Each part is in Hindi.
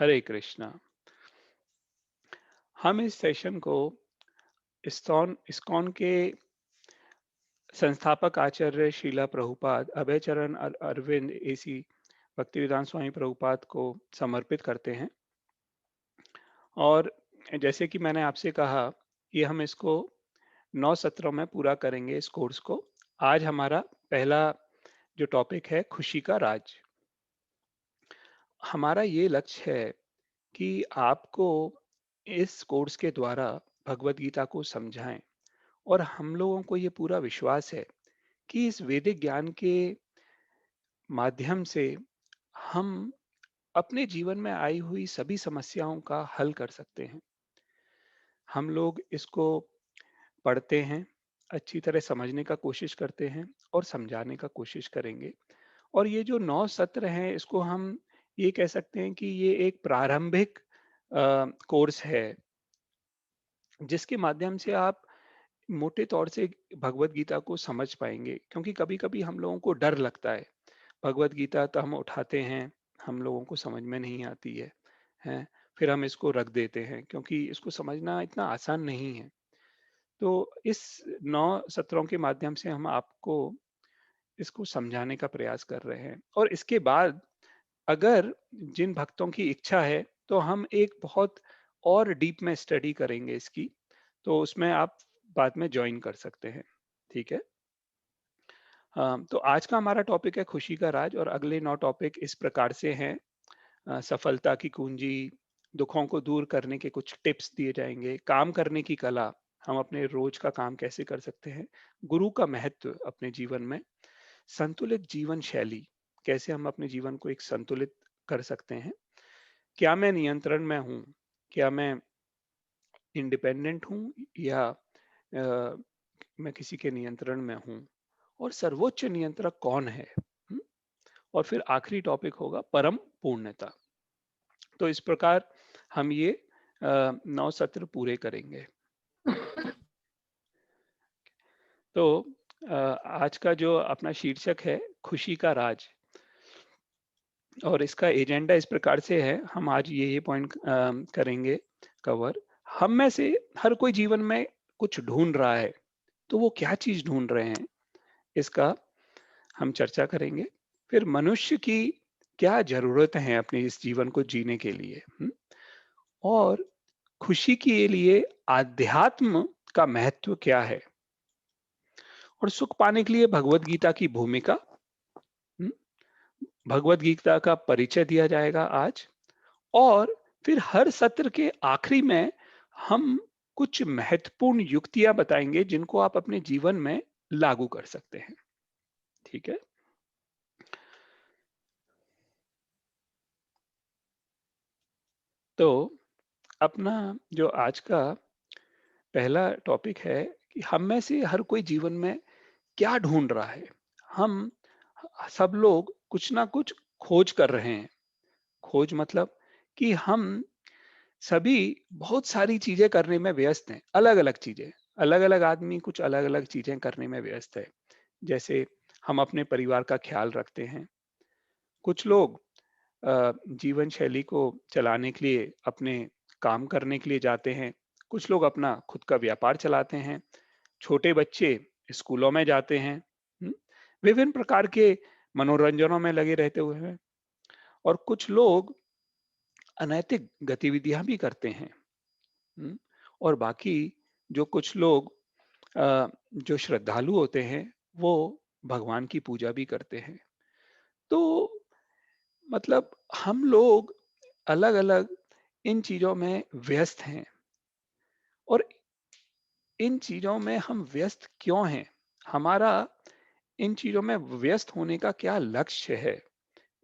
हरे कृष्णा। हम इस सेशन को इस्कॉन इस्कॉन के संस्थापक आचार्य श्रीला प्रभुपाद अभय चरण अरविंद एसी भक्तिवेदांत स्वामी प्रभुपाद को समर्पित करते हैं। और जैसे कि मैंने आपसे कहा कि हम इसको 9 सत्रों में पूरा करेंगे इस कोर्स को। आज हमारा पहला जो टॉपिक है खुशी का राज। हमारा ये लक्ष्य है कि आपको इस कोर्स के द्वारा भगवत गीता को समझाएं। और हम लोगों को ये पूरा विश्वास है कि इस वैदिक ज्ञान के माध्यम से हम अपने जीवन में आई हुई सभी समस्याओं का हल कर सकते हैं। हम लोग इसको पढ़ते हैं, अच्छी तरह समझने का कोशिश करते हैं और समझाने का कोशिश करेंगे। और ये जो 9 सत्र हैं, इसको हम ये कह सकते हैं कि ये एक प्रारंभिक कोर्स है, जिसके माध्यम से आप मोटे तौर से भगवत गीता को समझ पाएंगे। क्योंकि कभी-कभी हम लोगों को डर लगता है, भगवत गीता तो हम उठाते हैं, हम लोगों को समझ में नहीं आती है, हैं? फिर हम इसको रख देते हैं क्योंकि इसको समझना इतना आसान नहीं है। तो इस 9 सत्रों के माध्यम से हम आपको इसको समझाने का प्रयास कर रहे हैं। और इसके बाद अगर जिन भक्तों की इच्छा है, तो हम एक बहुत और डीप में स्टडी करेंगे इसकी, तो उसमें आप बाद में जॉइन कर सकते हैं। ठीक है? तो आज का हमारा टॉपिक है खुशी का राज और अगले 9 टॉपिक इस प्रकार से हैं। सफलता की कुंजी, दुखों को दूर करने के कुछ टिप्स दिए जाएँगे, काम करने की कला, हम अपने रोज का काम कैसे कर सकते हैं, गुरु का महत्व अपने जीवन में, संतुलित जीवन शैली, कैसे हम अपने जीवन को एक संतुलित कर सकते हैं, क्या मैं नियंत्रण में हूँ, क्या मैं इंडिपेंडेंट हूँ या मैं किसी के नियंत्रण में हूँ, और सर्वोच्च नियंत्रक कौन है? हुँ? और फिर आखिरी टॉपिक होगा परम पूर्णता। तो इस प्रकार हम ये 9 सत्र पूरे करेंगे। तो आज का जो अपना शीर्षक है खुशी का राज, और इसका एजेंडा इस प्रकार से है, हम आज ये पॉइंट करेंगे कवर। हम में से हर कोई जीवन में कुछ ढूंढ रहा है, तो वो क्या चीज ढूंढ रहे हैं, इसका हम चर्चा करेंगे। फिर मनुष्य की क्या जरूरत है अपने इस जीवन को जीने के लिए, और खुशी के लिए आध्यात्म का महत्व क्या है, और सुख पाने के लिए भगवत गीता की भूमिका, हम्म, भगवत गीता का परिचय दिया जाएगा आज। और फिर हर सत्र के आखिरी में हम कुछ महत्वपूर्ण युक्तियां बताएंगे जिनको आप अपने जीवन में लागू कर सकते हैं। ठीक है? तो अपना जो आज का पहला टॉपिक है कि हम में से हर कोई जीवन में क्या ढूंढ रहा है। हम सब लोग कुछ ना कुछ खोज कर रहे हैं। खोज मतलब कि हम सभी बहुत सारी चीजें करने में व्यस्त हैं, अलग अलग चीजें। अलग अलग आदमी कुछ अलग अलग चीजें करने में व्यस्त है। जैसे हम अपने परिवार का ख्याल रखते हैं, कुछ लोग जीवन शैली को चलाने के लिए अपने काम करने के लिए जाते हैं, कुछ लोग अपना खुद का व्यापार चलाते हैं, छोटे बच्चे स्कूलों में जाते हैं, विभिन्न प्रकार के मनोरंजनों में लगे रहते हुए हैं, और कुछ लोग अनैतिक गतिविधियां भी करते हैं। हम्म, और बाकी जो कुछ लोग जो श्रद्धालु होते हैं, वो भगवान की पूजा भी करते हैं। तो मतलब हम लोग अलग अलग इन चीजों में व्यस्त हैं। और इन चीजों में हम व्यस्त क्यों हैं, हमारा इन चीजों में व्यस्त होने का क्या लक्ष्य है,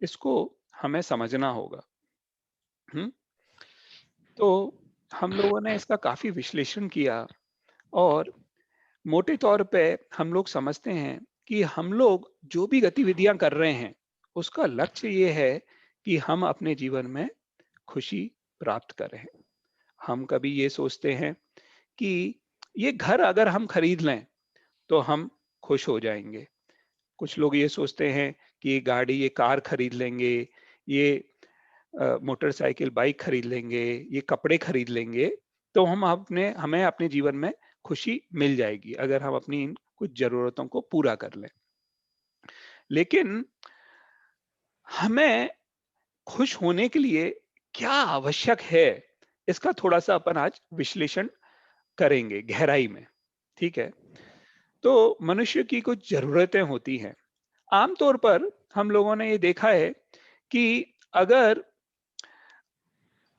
इसको हमें समझना होगा। हम्म, तो हम लोगों ने इसका काफी विश्लेषण किया, और मोटे तौर पे हम लोग समझते हैं कि हम लोग जो भी गतिविधियां कर रहे हैं, उसका लक्ष्य ये है कि हम अपने जीवन में खुशी प्राप्त करें। हम कभी ये सोचते हैं कि ये घर अगर हम खरीद लें तो हम खुश हो जाएंगे। कुछ लोग ये सोचते हैं कि ये गाड़ी, ये कार खरीद लेंगे, ये मोटरसाइकिल, बाइक खरीद लेंगे, ये कपड़े खरीद लेंगे, तो हमें अपने जीवन में खुशी मिल जाएगी, अगर हम अपनी इन कुछ ज़रूरतों को पूरा कर लें। लेकिन हमें खुश होने के लिए क्या आवश्यक है, इसका थोड़ा-सा अपन आज विश्लेषण करेंगे गहराई में, ठीक है? तो मनुष्य की कुछ ज़रूरतें होती हैं। आम तौर पर हम लोगों ने ये देखा है कि अगर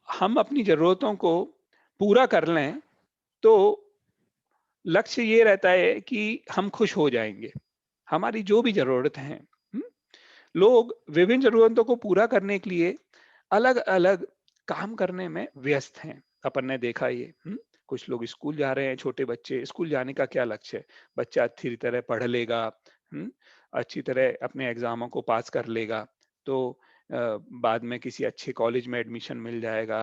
हम अपनी ज़रूरतों को पूरा कर लें, तो लक्ष्य ये रहता है कि हम खुश हो जाएँगे। हमारी जो भी ज़रूरत हैं, हुँ? लोग विभिन्न ज़रूरतों को पूरा करने के लिए अलग-अलग काम करने में व्यस्त हैं। अपन ने देखा ये, हुँ? कुछ लोग स्कूल जा रहे हैं, छोटे बच्चे, स्कूल जाने का क्या लक्ष्य है? बच्चा अच्छी तरह पढ़ लेगा, हुँ? अच्छी तरह अपने एग्ज़ामों को पास कर लेगा, तो बाद में किसी अच्छे कॉलेज में एडमिशन मिल जाएगा,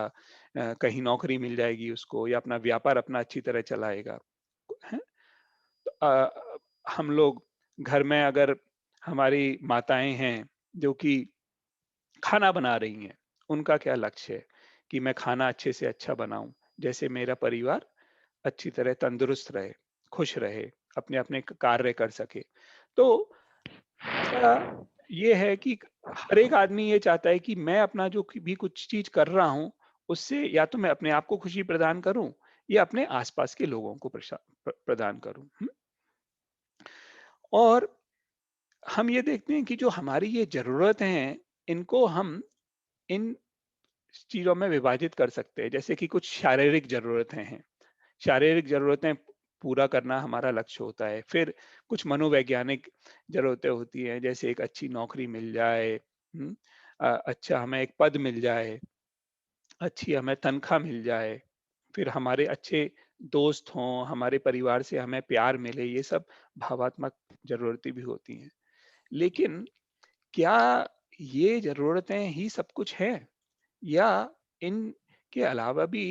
कहीं नौकरी मिल जाएगी उसको या अपना व्यापार अपना अच्छी तरह चलाएगा, हैं? हम लोग घर में अगर हमारी माताएँ हैं, जो कि खाना बना रही हैं, उनका क्या लक्ष्य है कि मैं खाना अच्छे से अच्छा बनाऊँ, जैसे मेरा परिवार अच्छी तरह तंदुरुस्त रहे, खुश रहे, अपने-अपने कार्य कर सके। तो ऐसा ये है कि हर एक आदमी ये चाहता है कि मैं अपना जो भी कुछ चीज़ कर रहा हूँ, उससे या तो मैं अपने आप को खुशी प्रदान करूँ या अपने आस-पास के लोगों को प्रदान करूँ। हुँ? और हम ये देखते हैं कि जो हमारी ये ज़रूरतें हैं, इनको हम इन चीज़ों में विभाजित कर सकते हैं। जैसे कि कुछ शारीरिक ज़रूरतें हैं। शारीरिक ज़रूरतें पूरा करना हमारा लक्ष्य होता है। फिर कुछ मनोवैज्ञानिक ज़रूरतें होती हैं, जैसे एक अच्छी नौकरी मिल जाए, हुँ? अच्छा हमें एक पद मिल जाए, अच्छी हमें तनख्वाह मिल जाए, फिर हमारे अच्छे दोस्त हों, हमारे परिवार से हमें प्यार मिले, ये सब भावात्मक ज़रूरतें भी होती हैं। लेकिन क्या ये ज़रूरतें ही सब कुछ हैं? या इनके अलावा भी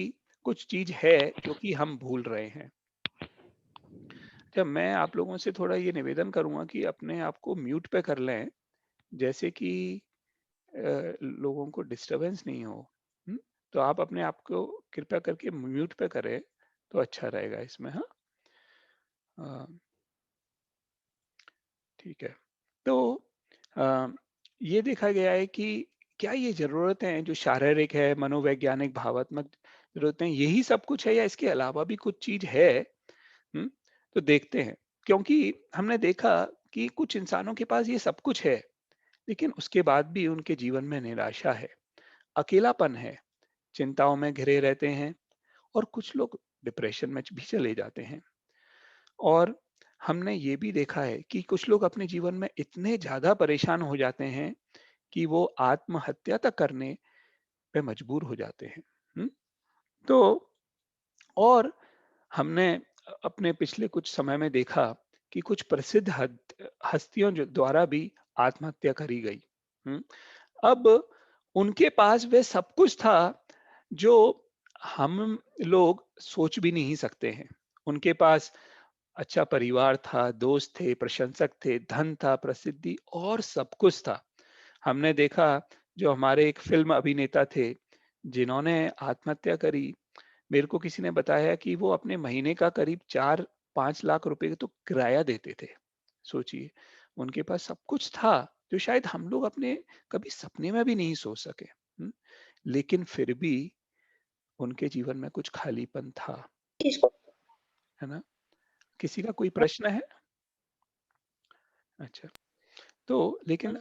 कुछ चीज़ है जो कि हम भूल रहे हैं? जब मैं आप लोगों से थोड़ा ये निवेदन करूँगा कि अपने आप को म्यूट पे कर लें, जैसे कि लोगों को डिस्टर्बेंस नहीं हो। हुँ? तो आप अपने आप को कृपया करके म्यूट पे करें, तो अच्छा रहेगा इसमें, हाँ? अ, ठीक है। तो अ, ये देखा गया है कि क्या ये ज़रूरतें जो शारीरिक है, मनोवैज्ञानिक, भावात्मक ज़रूरतें, यही सब कुछ है या इसके अलावा भी कुछ चीज़ है? हुँ? तो देखते हैं, क्योंकि हमने देखा कि कुछ इंसानों के पास ये सब कुछ है, लेकिन उसके बाद भी उनके जीवन में निराशा है, अकेलापन है, चिंताओं में घिरे रहते हैं और कुछ लोग डिप्रेशन में भी चले जाते हैं। और हमने ये भी देखा है कि कुछ लोग अपने जीवन में इतने ज़्यादा परेशान हो जाते हैं कि वो आत्महत्या तक करने पे मजबूर हो जाते हैं। हुँ? तो और हमने अपने पिछले कुछ समय में देखा कि कुछ प्रसिद्ध हस्तियों जो द्वारा भी आत्महत्या करी गई। हुँ? अब उनके पास वह सब कुछ था जो हम लोग सोच भी नहीं सकते हैं। उनके पास अच्छा परिवार था, दोस्त थे, प्रशंसक थे, धन था, प्रसिद्धि और सब कुछ था। हमने देखा जो हमारे एक फ़िल्म अभिनेता थे, जिन्होंने आत्महत्या करी, मेरे को किसी ने बताया कि वो अपने महीने का करीब 4-5 लाख रुपए तो किराया देते थे। सोचिए, उनके पास सब कुछ था, जो शायद हम लोग अपने कभी सपने में भी नहीं सोच सके। हुँ? लेकिन फिर भी उनके जीवन में कुछ खालीपन था, इसको है ना? किसी का कोई प्रश्न है? अच्छा, तो लेकिन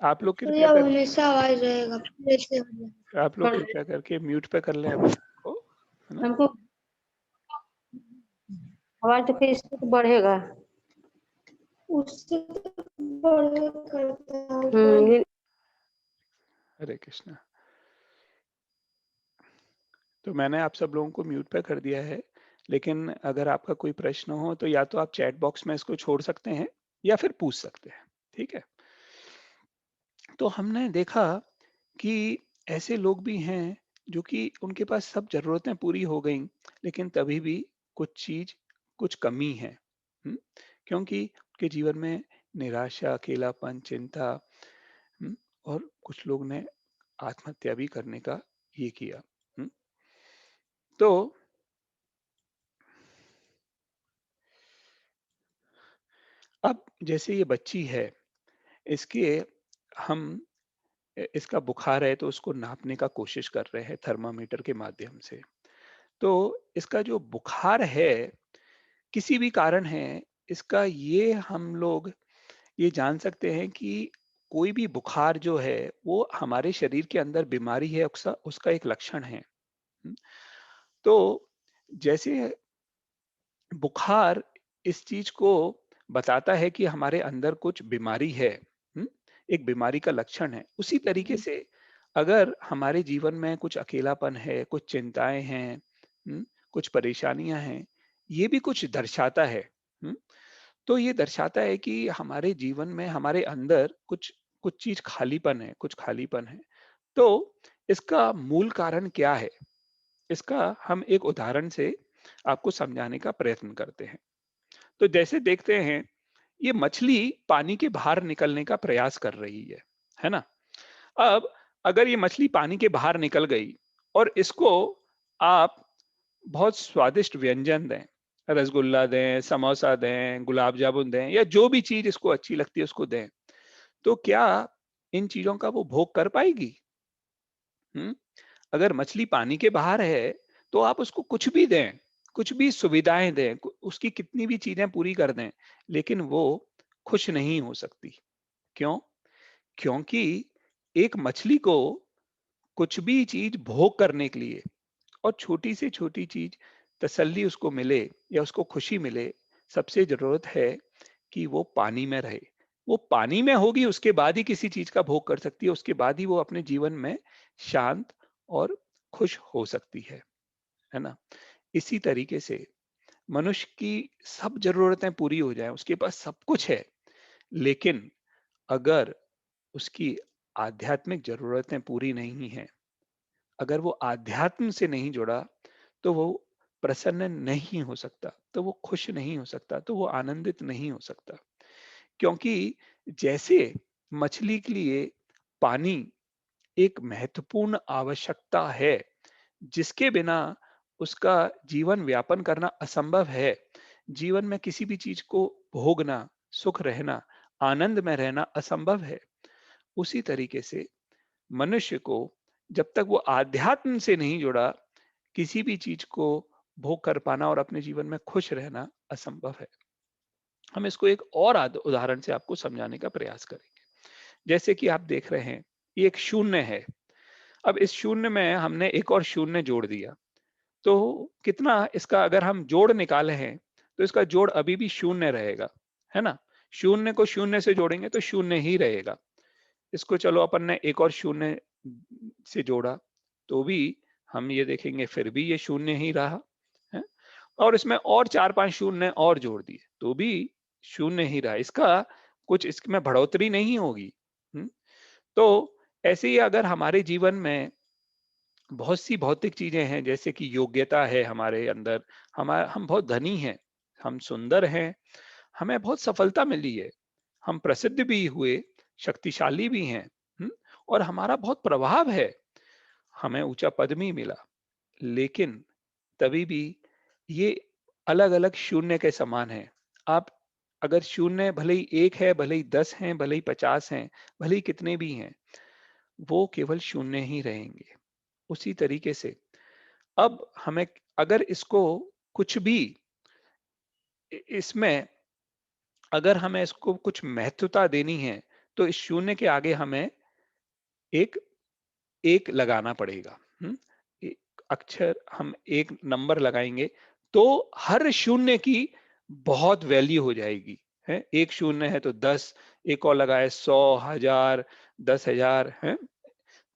आप लोग तो कृपया ये कर हमेशा आवाज रहेगा फिर ऐसे हो आप लोग जाएगा। कृपया करके म्यूट पे कर लें अपने आप को, है ना? हमको आवाज तो फिर इससे तो बढ़ेगा। उससे तो बढ़ेगा करता है। हरे कृष्णा। तो मैंने आप सब लोगों को म्यूट पे कर दिया है, लेकिन अगर आपका कोई प्रश्न हो तो या तो आप चैट बॉक्स में इसको छोड़ सकते हैं या फिर पूछ सकते हैं, ठीक है? तो हमने देखा कि ऐसे लोग भी हैं जो कि उनके पास सब ज़रूरतें पूरी हो गईं, लेकिन तभी भी कुछ चीज़, कुछ कमी है। हुँ? क्योंकि उनके जीवन में निराशा, अकेलापन, चिंता, हुँ, और कुछ लोग ने आत्महत्या भी करने का ये किया। हुँ, तो अब जैसे ये बच्ची है, इसके हम इसका बुखार है तो उसको नापने का कोशिश कर रहे हैं थर्मामीटर के माध्यम से। तो इसका जो बुखार है, किसी भी कारण है, इसका ये हम लोग ये जान सकते हैं कि कोई भी बुखार जो है, वो हमारे शरीर के अंदर बीमारी है, उसका उसका एक लक्षण है। हुँ, तो जैसे बुखार इस चीज को बताता है कि हमारे अंदर कुछ बीमारी है, हुँ? एक बीमारी का लक्षण है। उसी तरीके जी। से अगर हमारे जीवन में कुछ अकेलापन है, कुछ चिंताएँ हैं, हुँ? कुछ परेशानियाँ हैं, ये भी कुछ दर्शाता है। हुँ? तो ये दर्शाता है कि हमारे जीवन में हमारे अंदर कुछ कुछ चीज़ खालीपन है, कुछ खालीपन है। तो इसका मूल कारण क्या है? इसका हम एक उदाहरण से आपको समझाने का प्रयत्न करते हैं। तो जैसे देखते हैं, ये मछली पानी के बाहर निकलने का प्रयास कर रही है ना? अब अगर ये मछली पानी के बाहर निकल गई और इसको आप बहुत स्वादिष्ट व्यंजन दें, रसगुल्ला दें, समोसा दें, गुलाब जामुन दें या जो भी चीज़ इसको अच्छी लगती है उसको दें, तो क्या इन चीज़ों का वो भोग कर पाएगी? हुँ? अगर मछली पानी के बाहर है, तो आप उसको कुछ भी दें, कुछ भी सुविधाएँ दें, उसकी कितनी भी चीज़ें पूरी कर दें, लेकिन वो खुश नहीं हो सकती। क्यों? क्योंकि एक मछली को कुछ भी चीज़ भोग करने के लिए और छोटी से छोटी चीज़ तसल्ली उसको मिले या उसको खुशी मिले, सबसे ज़रूरत है कि वो पानी में रहे। वो पानी में होगी, उसके बाद ही किसी चीज़ का भोग कर सकती है, उसके बाद ही वो अपने जीवन में शांत और खुश हो सकती है ना? इसी तरीके से मनुष्य की सब ज़रूरतें पूरी हो जाएँ, उसके पास सब कुछ है, लेकिन अगर उसकी आध्यात्मिक ज़रूरतें पूरी नहीं हैं, अगर वो आध्यात्म से नहीं जुड़ा, तो वो प्रसन्न नहीं हो सकता, तो वो खुश नहीं हो सकता, तो वो आनंदित नहीं हो सकता। क्योंकि जैसे मछली के लिए पानी एक महत्वपूर्ण आवश्यकता है, जिसके बिना उसका जीवन व्यापन करना असंभव है। जीवन में किसी भी चीज़ को भोगना, सुख रहना, आनंद में रहना असंभव है। उसी तरीके से मनुष्य को जब तक वो आध्यात्म से नहीं जुड़ा, किसी भी चीज़ को भोग कर पाना और अपने जीवन में खुश रहना असंभव है। हम इसको एक और उदाहरण से आपको समझाने का प्रयास करेंगे। जैसे कि आप देख रहे हैं, ये एक शून्य है। अब इस शून्य में हमने एक और शून्य जोड़ दिया। तो कितना इसका अगर हम जोड़ निकाले हैं, तो इसका जोड़ अभी भी शून्य रहेगा, है ना? शून्य को शून्य से जोड़ेंगे तो शून्य ही रहेगा। इसको चलो अपन ने एक और शून्य से जोड़ा, तो भी हम ये देखेंगे फिर भी ये शून्य ही रहा, है? और इसमें और 4-5 शून्य और जोड़ दिए, तो भी शून्य ही रहा। इसका कुछ इसमें बढ़ोतरी नहीं होगी। हुँ? तो ऐसे ही अगर हमारे जीवन में बहुत सी भौतिक चीजें हैं, जैसे कि योग्यता है हमारे अंदर, हम बहुत धनी हैं, हम सुंदर हैं, हमें बहुत सफलता मिली है, हम प्रसिद्ध भी हुए, शक्तिशाली भी हैं, हुँ? और हमारा बहुत प्रभाव है, हमें ऊंचा पद भी मिला, लेकिन तभी भी ये अलग-अलग शून्य के समान है। आप अगर शून्य भले ही 1 है, भले ही 10 हैं, भले ही 50 हैं, भले ही कितने भी हैं, वो केवल शून्य ही रहेंगे। उसी तरीके से अब हमें अगर इसको कुछ भी इसमें अगर हमें इसको कुछ महत्वता देनी है, तो इस शून्य के आगे हमें एक एक लगाना पड़ेगा। हुँ? एक अक्षर हम एक नंबर लगाएँगे, तो हर शून्य की बहुत वैल्यू हो जाएगी, हैं? 1 शून्य है तो 10, एक और लगाए 100, 1000, 10,000, हैं?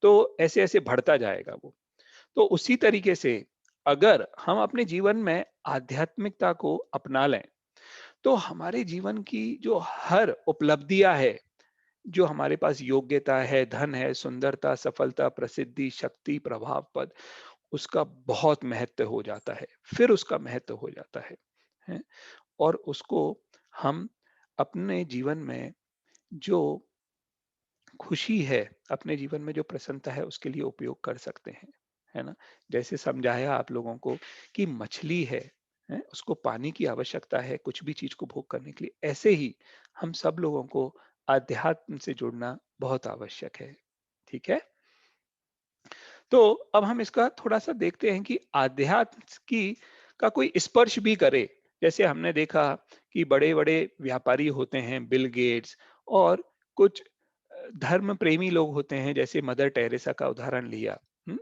तो ऐसे-ऐसे बढ़ता जाएगा वो। तो उसी तरीके से अगर हम अपने जीवन में आध्यात्मिकता को अपना लें, तो हमारे जीवन की जो हर उपलब्धियाँ है, जो हमारे पास योग्यता है, धन है, सुंदरता, सफलता, प्रसिद्धि, शक्ति, प्रभाव, पद, उसका बहुत महत्व हो जाता है। फिर उसका महत्व हो जाता है। हैं? और उसको हम अपने जीवन में जो खुशी है, अपने जीवन में जो प्रसन्नता है उसके लिए उपयोग कर सकते है ना? जैसे समझाया आप लोगों को कि मछली है? उसको पानी की आवश्यकता है कुछ भी चीज़ को भोग करने के लिए। ऐसे ही हम सब लोगों को अध्यात्म से जुड़ना बहुत आवश्यक है। ठीक है? तो अब हम इसका थोड़ा-सा देखते हैं कि अध्यात्म की का कोई स्पर्श भी करे। जैसे हमने देखा कि बड़े-बड़े व्यापारी होते हैं, बिल गेट्स और कुछ धर्म प्रेमी लोग होते हैं, जैसे मदर टेरेसा का उदाहरण लिया। हुँ?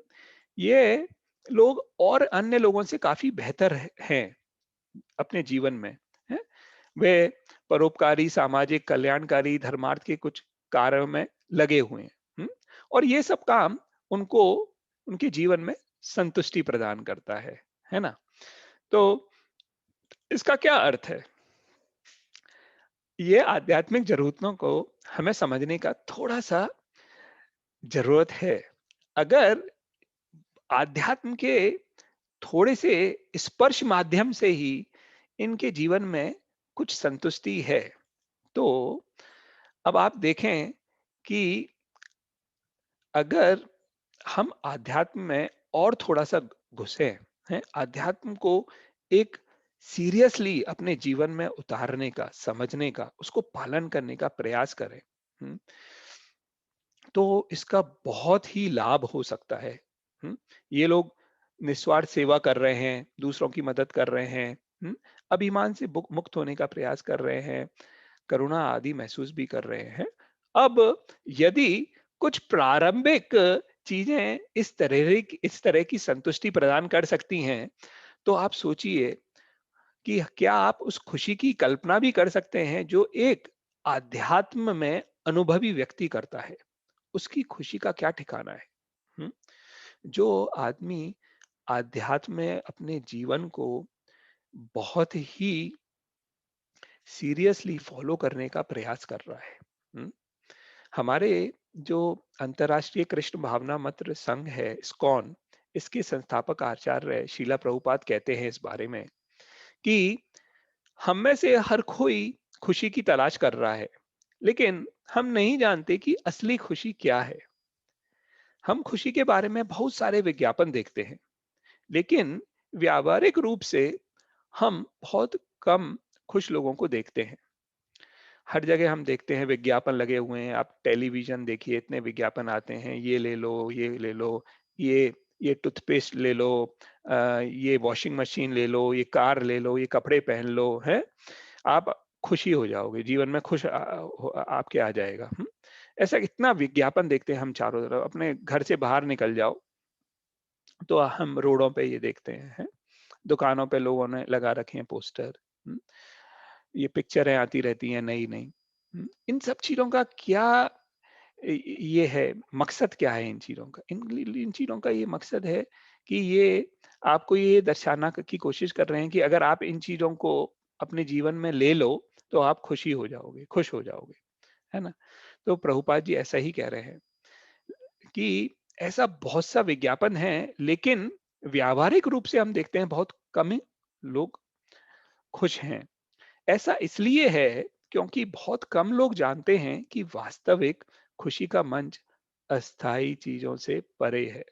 ये लोग और अन्य लोगों से काफ़ी बेहतर हैं अपने जीवन में, हैं? वे परोपकारी, सामाजिक, कल्याणकारी, धर्मार्थ के कुछ कार्यों में लगे हुए हैं। हुँ? और ये सब काम उनको उनके जीवन में संतुष्टि प्रदान करता है ना? तो इसका क्या अर्थ है? ये आध्यात्मिक ज़रूरतों को हमें समझने का थोड़ा-सा ज़रूरत है। अगर आध्यात्म के थोड़े से स्पर्श माध्यम से ही इनके जीवन में कुछ संतुष्टि है, तो अब आप देखें कि अगर हम आध्यात्म में और थोड़ा-सा घुसे हैं, अध्यात्म को एक सीरियसली अपने जीवन में उतारने का, समझने का, उसको पालन करने का प्रयास करें, हुँ, तो इसका बहुत ही लाभ हो सकता है। हुँ, ये लोग निस्वार्थ सेवा कर रहे हैं, दूसरों की मदद कर रहे हैं, हुँ, अभिमान से मुक्त होने का प्रयास कर रहे हैं, करुणा आदि महसूस भी कर रहे हैं। अब यदि कुछ प्रारंभिक चीज़ें इस तरह की संतुष्टि प्रदान कर सकती हैं, तो आप सोचिए कि क्या आप उस खुशी की कल्पना भी कर सकते हैं जो एक आध्यात्म में अनुभवी व्यक्ति करता है? उसकी खुशी का क्या ठिकाना है? हुँ? जो आदमी आध्यात्म में अपने जीवन को बहुत ही सीरियसली फॉलो करने का प्रयास कर रहा है। हुँ? हमारे जो अंतर्राष्ट्रीय कृष्ण भावना मंत्र संघ है, इस्कॉन, इसके संस्थापक आचार्य शीला प्रभुपाद कहते हैं इस बारे में कि हम में से हर कोई खुशी की तलाश कर रहा है, लेकिन हम नहीं जानते कि असली खुशी क्या है। हम खुशी के बारे में बहुत सारे विज्ञापन देखते हैं, लेकिन व्यावहारिक रूप से हम बहुत कम खुश लोगों को देखते हैं। हर जगह हम देखते हैं विज्ञापन लगे हुए हैं। आप टेलीविज़न देखिए, इतने विज्ञापन आते हैं, ये ले लो, ये ले लो, ये टूथपेस्ट ले लो, ये वॉशिंग मशीन ले लो, ये कार ले लो, ये कपड़े पहन लो, हैं? आप खुशी हो जाओगे, जीवन में खुश आपके आ जाएगा। हुँ? ऐसा इतना विज्ञापन देखते हैं हम चारों तरफ। अपने घर से बाहर निकल जाओ, तो हम रोडों पे ये देखते हैं। दुकानों पे लोगों ने लगा रखे हैं पोस्टर। हुँ? ये पिक्चरें आती रहती हैं नई-नई। इन सब चीज़ों का क्या ये है, मकसद क्या है इन चीज़ों का? इन चीज़ों का ये मकसद है कि ये आपको ये दर्शाना की कोशिश कर रहे हैं कि अगर आप इन चीज़ों को अपने जीवन में ले लो, तो आप खुशी हो जाओगे, खुश हो जाओगे, है ना? तो प्रभुपाद जी ऐसा ही कह रहे हैं कि ऐसा बहुत सा विज्ञापन है, लेकिन व्यावहारिक रूप से हम देखते हैं बहुत कम ही लोग खुश हैं। ऐसा इसलिए है क्योंकि बहुत कम लोग जानते हैं कि वास्तविक खुशी का मंच अस्थाई चीजों से परे है।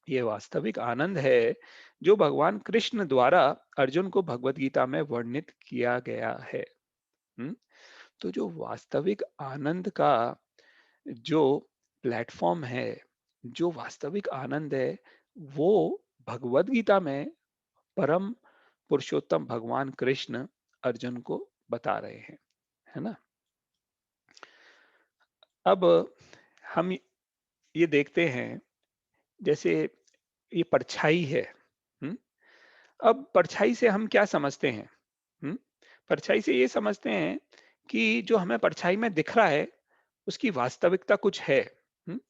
ये वास्तविक आनंद है जो भगवान कृष्ण द्वारा अर्जुन को भगवत गीता में वर्णित किया गया है। हम्म? तो जो वास्तविक आनंद का जो प्लेटफॉर्म है, जो वास्तविक आनंद है, वो भगवत गीता में परम पुरुषोत्तम भगवान कृष्ण अर्जुन को बता रहे हैं, है ना? अब हम ये देखते हैं, जैसे ये परछाई है। हुँ? अब परछाई से हम क्या समझते हैं? हुँ? परछाई से ये समझते हैं कि जो हमें परछाई में दिख रहा है, उसकी वास्तविकता कुछ है। हुँ?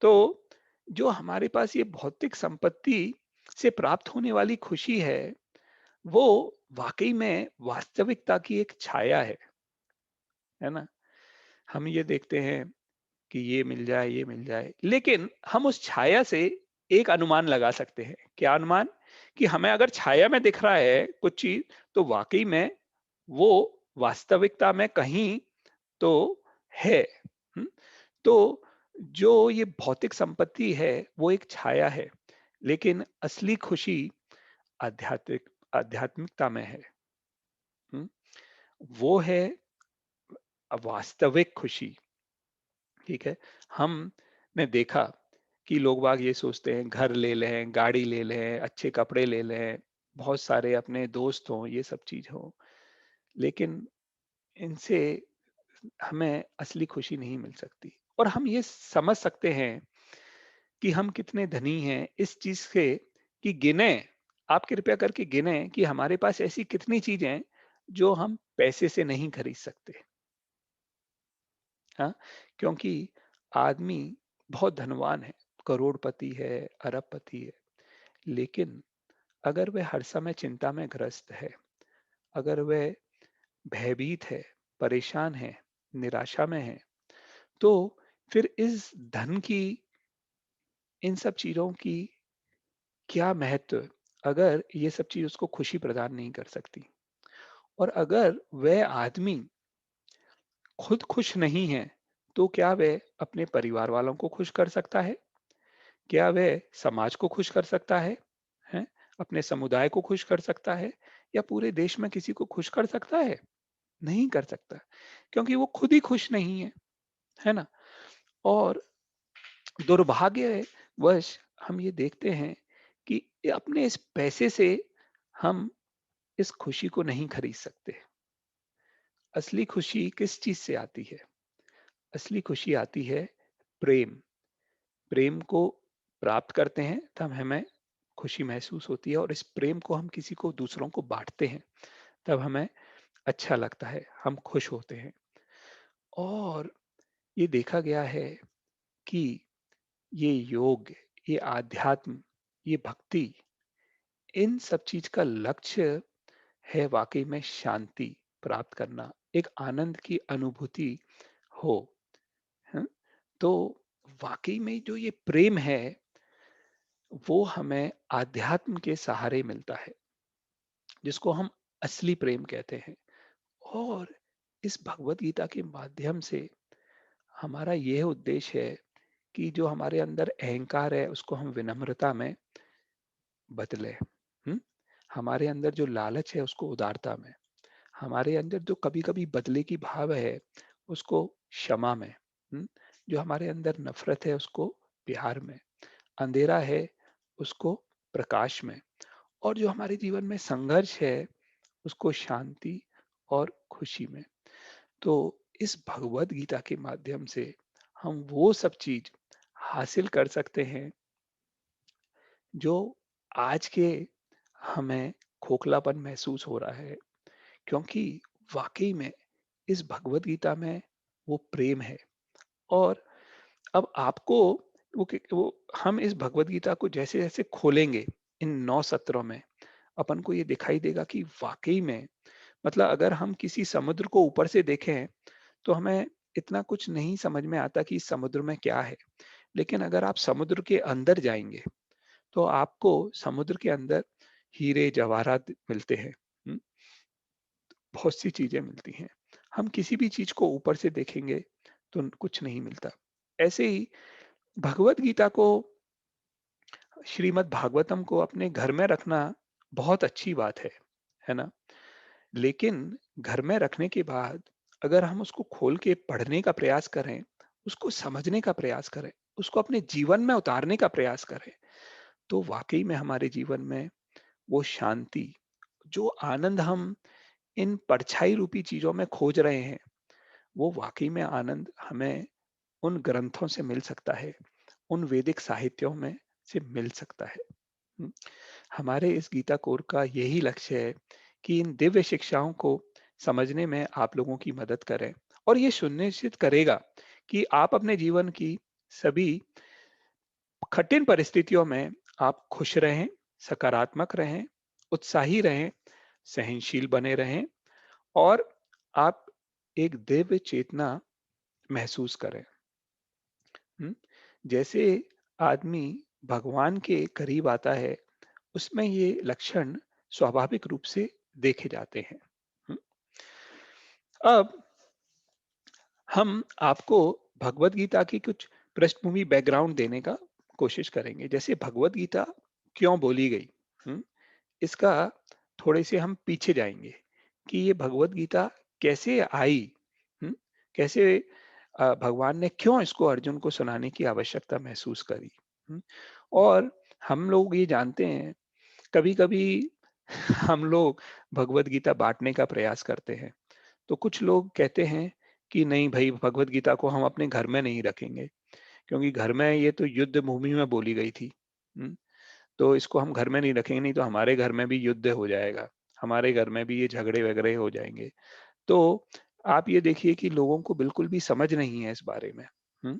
तो जो हमारे पास ये भौतिक संपत्ति से प्राप्त होने वाली खुशी है, वो वाक़ई में वास्तविकता की एक छाया है ना? हम ये देखते हैं कि ये मिल जाए, लेकिन हम उस छाया से एक अनुमान लगा सकते हैं। क्या अनुमान? कि हमें अगर छाया में दिख रहा है कुछ चीज़, तो वाक़ई में वो वास्तविकता में कहीं तो है। हुँ? तो जो ये भौतिक संपत्ति है, वो एक छाया है, लेकिन असली खुशी आध्यात्मिकता में है। हुँ? वो है वास्तविक खुशी, ठीक है? हमने देखा कि लोग बाग ये सोचते हैं घर ले लें, गाड़ी ले लें, अच्छे कपड़े ले लें, बहुत सारे अपने दोस्त हों, ये सब चीज़ हो, लेकिन इनसे हमें असली खुशी नहीं मिल सकती। और हम ये समझ सकते हैं कि हम कितने धनी हैं इस चीज़ से कि गिनें, आप कृपया करके गिनें कि हमारे पास ऐसी कितनी चीज़ें हैं जो हम पैसे से नहीं खरीद सकते। हाँ? क्योंकि आदमी बहुत धनवान है, करोड़पति है, अरबपति है, लेकिन अगर वह हर समय चिंता में ग्रस्त है, अगर वह भयभीत है, परेशान है, निराशा में है, तो फिर इस धन की, इन सब चीज़ों की क्या महत्व, अगर ये सब चीज़ उसको खुशी प्रदान नहीं कर सकती। और अगर वह आदमी खुद खुश नहीं है, तो क्या वह अपने परिवार वालों को खुश कर सकता है? क्या वह समाज को खुश कर सकता है? हैं? अपने समुदाय को खुश कर सकता है? या पूरे देश में किसी को खुश कर सकता है? नहीं कर सकता, क्योंकि वो खुद ही खुश नहीं है ना? और दुर्भाग्यवश हम ये देखते हैं कि अपने इस पैसे से हम इस खुशी को नहीं खरीद सकते। असली खुशी किस चीज़ से आती है? असली खुशी आती है प्रेम। प्रेम को प्राप्त करते हैं तब हमें खुशी महसूस होती है, और इस प्रेम को हम किसी को, दूसरों को बाँटते हैं, तब हमें अच्छा लगता है, हम खुश होते हैं। और ये देखा गया है कि ये योग, ये आध्यात्म, ये भक्ति, इन सब चीज़ का लक्ष्य है वाक़ई में शांति प्राप्त करना, एक आनंद की अनुभूति हो। हैं? तो वाक़ई में जो ये प्रेम है, वो हमें आध्यात्म के सहारे मिलता है, जिसको हम असली प्रेम कहते हैं। और इस भगवत गीता के माध्यम से हमारा यह उद्देश्य है कि जो हमारे अंदर अहंकार है, उसको हम विनम्रता में बदलें। हुँ? हमारे अंदर जो लालच है, उसको उदारता में। हमारे अंदर जो कभी-कभी बदले की भाव है, उसको क्षमा में। हुँ? जो हमारे अंदर नफ़रत है, उसको प्यार में। अंधेरा है, उसको प्रकाश में। और जो हमारे जीवन में संघर्ष है, उसको शांति और खुशी में। तो इस भगवद गीता के माध्यम से हम वो सब चीज़ हासिल कर सकते हैं, जो आज के हमें खोखलापन महसूस हो रहा है। क्योंकि वाक़ई में इस भगवद गीता में वो प्रेम है। और अब आपको वो हम इस भगवद गीता को जैसे-जैसे खोलेंगे इन 9 सत्रों में, अपन को ये दिखाई देगा कि वाक़ई में, मतलब अगर हम किसी समुद्र को ऊपर से देखें, तो हमें इतना कुछ नहीं समझ में आता कि इस समुद्र में क्या है। लेकिन अगर आप समुद्र के अंदर जाएँगे, तो आपको समुद्र के अंदर हीरे जवाहरात मिलते हैं। हुँ? बहुत सी चीज़ें मिलती हैं। हम किसी भी चीज़ को ऊपर से देखेंगे तो कुछ नहीं मिलता। ऐसे ही भगवत गीता को, श्रीमद् भागवतम को अपने घर में रखना बहुत अच्छी बात है ना? लेकिन घर में रखने के बाद अगर हम उसको खोल के पढ़ने का प्रयास करें, उसको समझने का प्रयास करें, उसको अपने जीवन में उतारने का प्रयास करें, तो वाक़ई में हमारे जीवन में वो शांति, जो आनंद हम इन परछाई रूपी चीज़ों में खोज रहे हैं, वो वाक़ई में आनंद हमें उन ग्रंथों से मिल सकता है, उन वैदिक साहित्यों में से मिल सकता है। हुँ। हमारे इस गीता कोर का यही लक्ष्य है कि इन दिव्य शिक्षाओं को समझने में आप लोगों की मदद करें, और ये सुनिश्चित करेगा कि आप अपने जीवन की सभी कठिन परिस्थितियों में आप खुश रहें, सकारात्मक रहें, उत्साही रहें, सहनशील बने रहें, और आप एक दिव्य चेतना महसूस करें। हुँ? जैसे आदमी भगवान के करीब आता है, उसमें ये लक्षण स्वाभाविक रूप से देखे जाते हैं। हुँ? अब हम आपको भगवत गीता की कुछ पृष्ठभूमि बैकग्राउंड देने का कोशिश करेंगे। जैसे भगवत गीता क्यों बोली गई? हुँ? इसका थोड़े से हम पीछे जाएँगे कि ये भगवत गीता कैसे आई? हुँ? कैसे भगवान ने क्यों इसको अर्जुन को सुनाने की आवश्यकता महसूस करी? हुँ? और हम लोग ये जानते हैं, कभी-कभी हम लोग भगवत गीता बाँटने का प्रयास करते हैं। तो कुछ लोग कहते हैं कि नहीं भई, भगवत गीता को हम अपने घर में नहीं रखेंगे, क्योंकि घर में ये तो युद्ध भूमि में बोली गई थी। हुँ? तो इसको हम घर में नहीं रखेंगे, नहीं तो हमारे घर में भी युद्ध हो जाएगा, हमारे घर में भी ये झगड़े-वगड़े हो जाएँगे। तो आप ये देखिए कि लोगों को बिल्कुल भी समझ नहीं है इस बारे में। हुँ?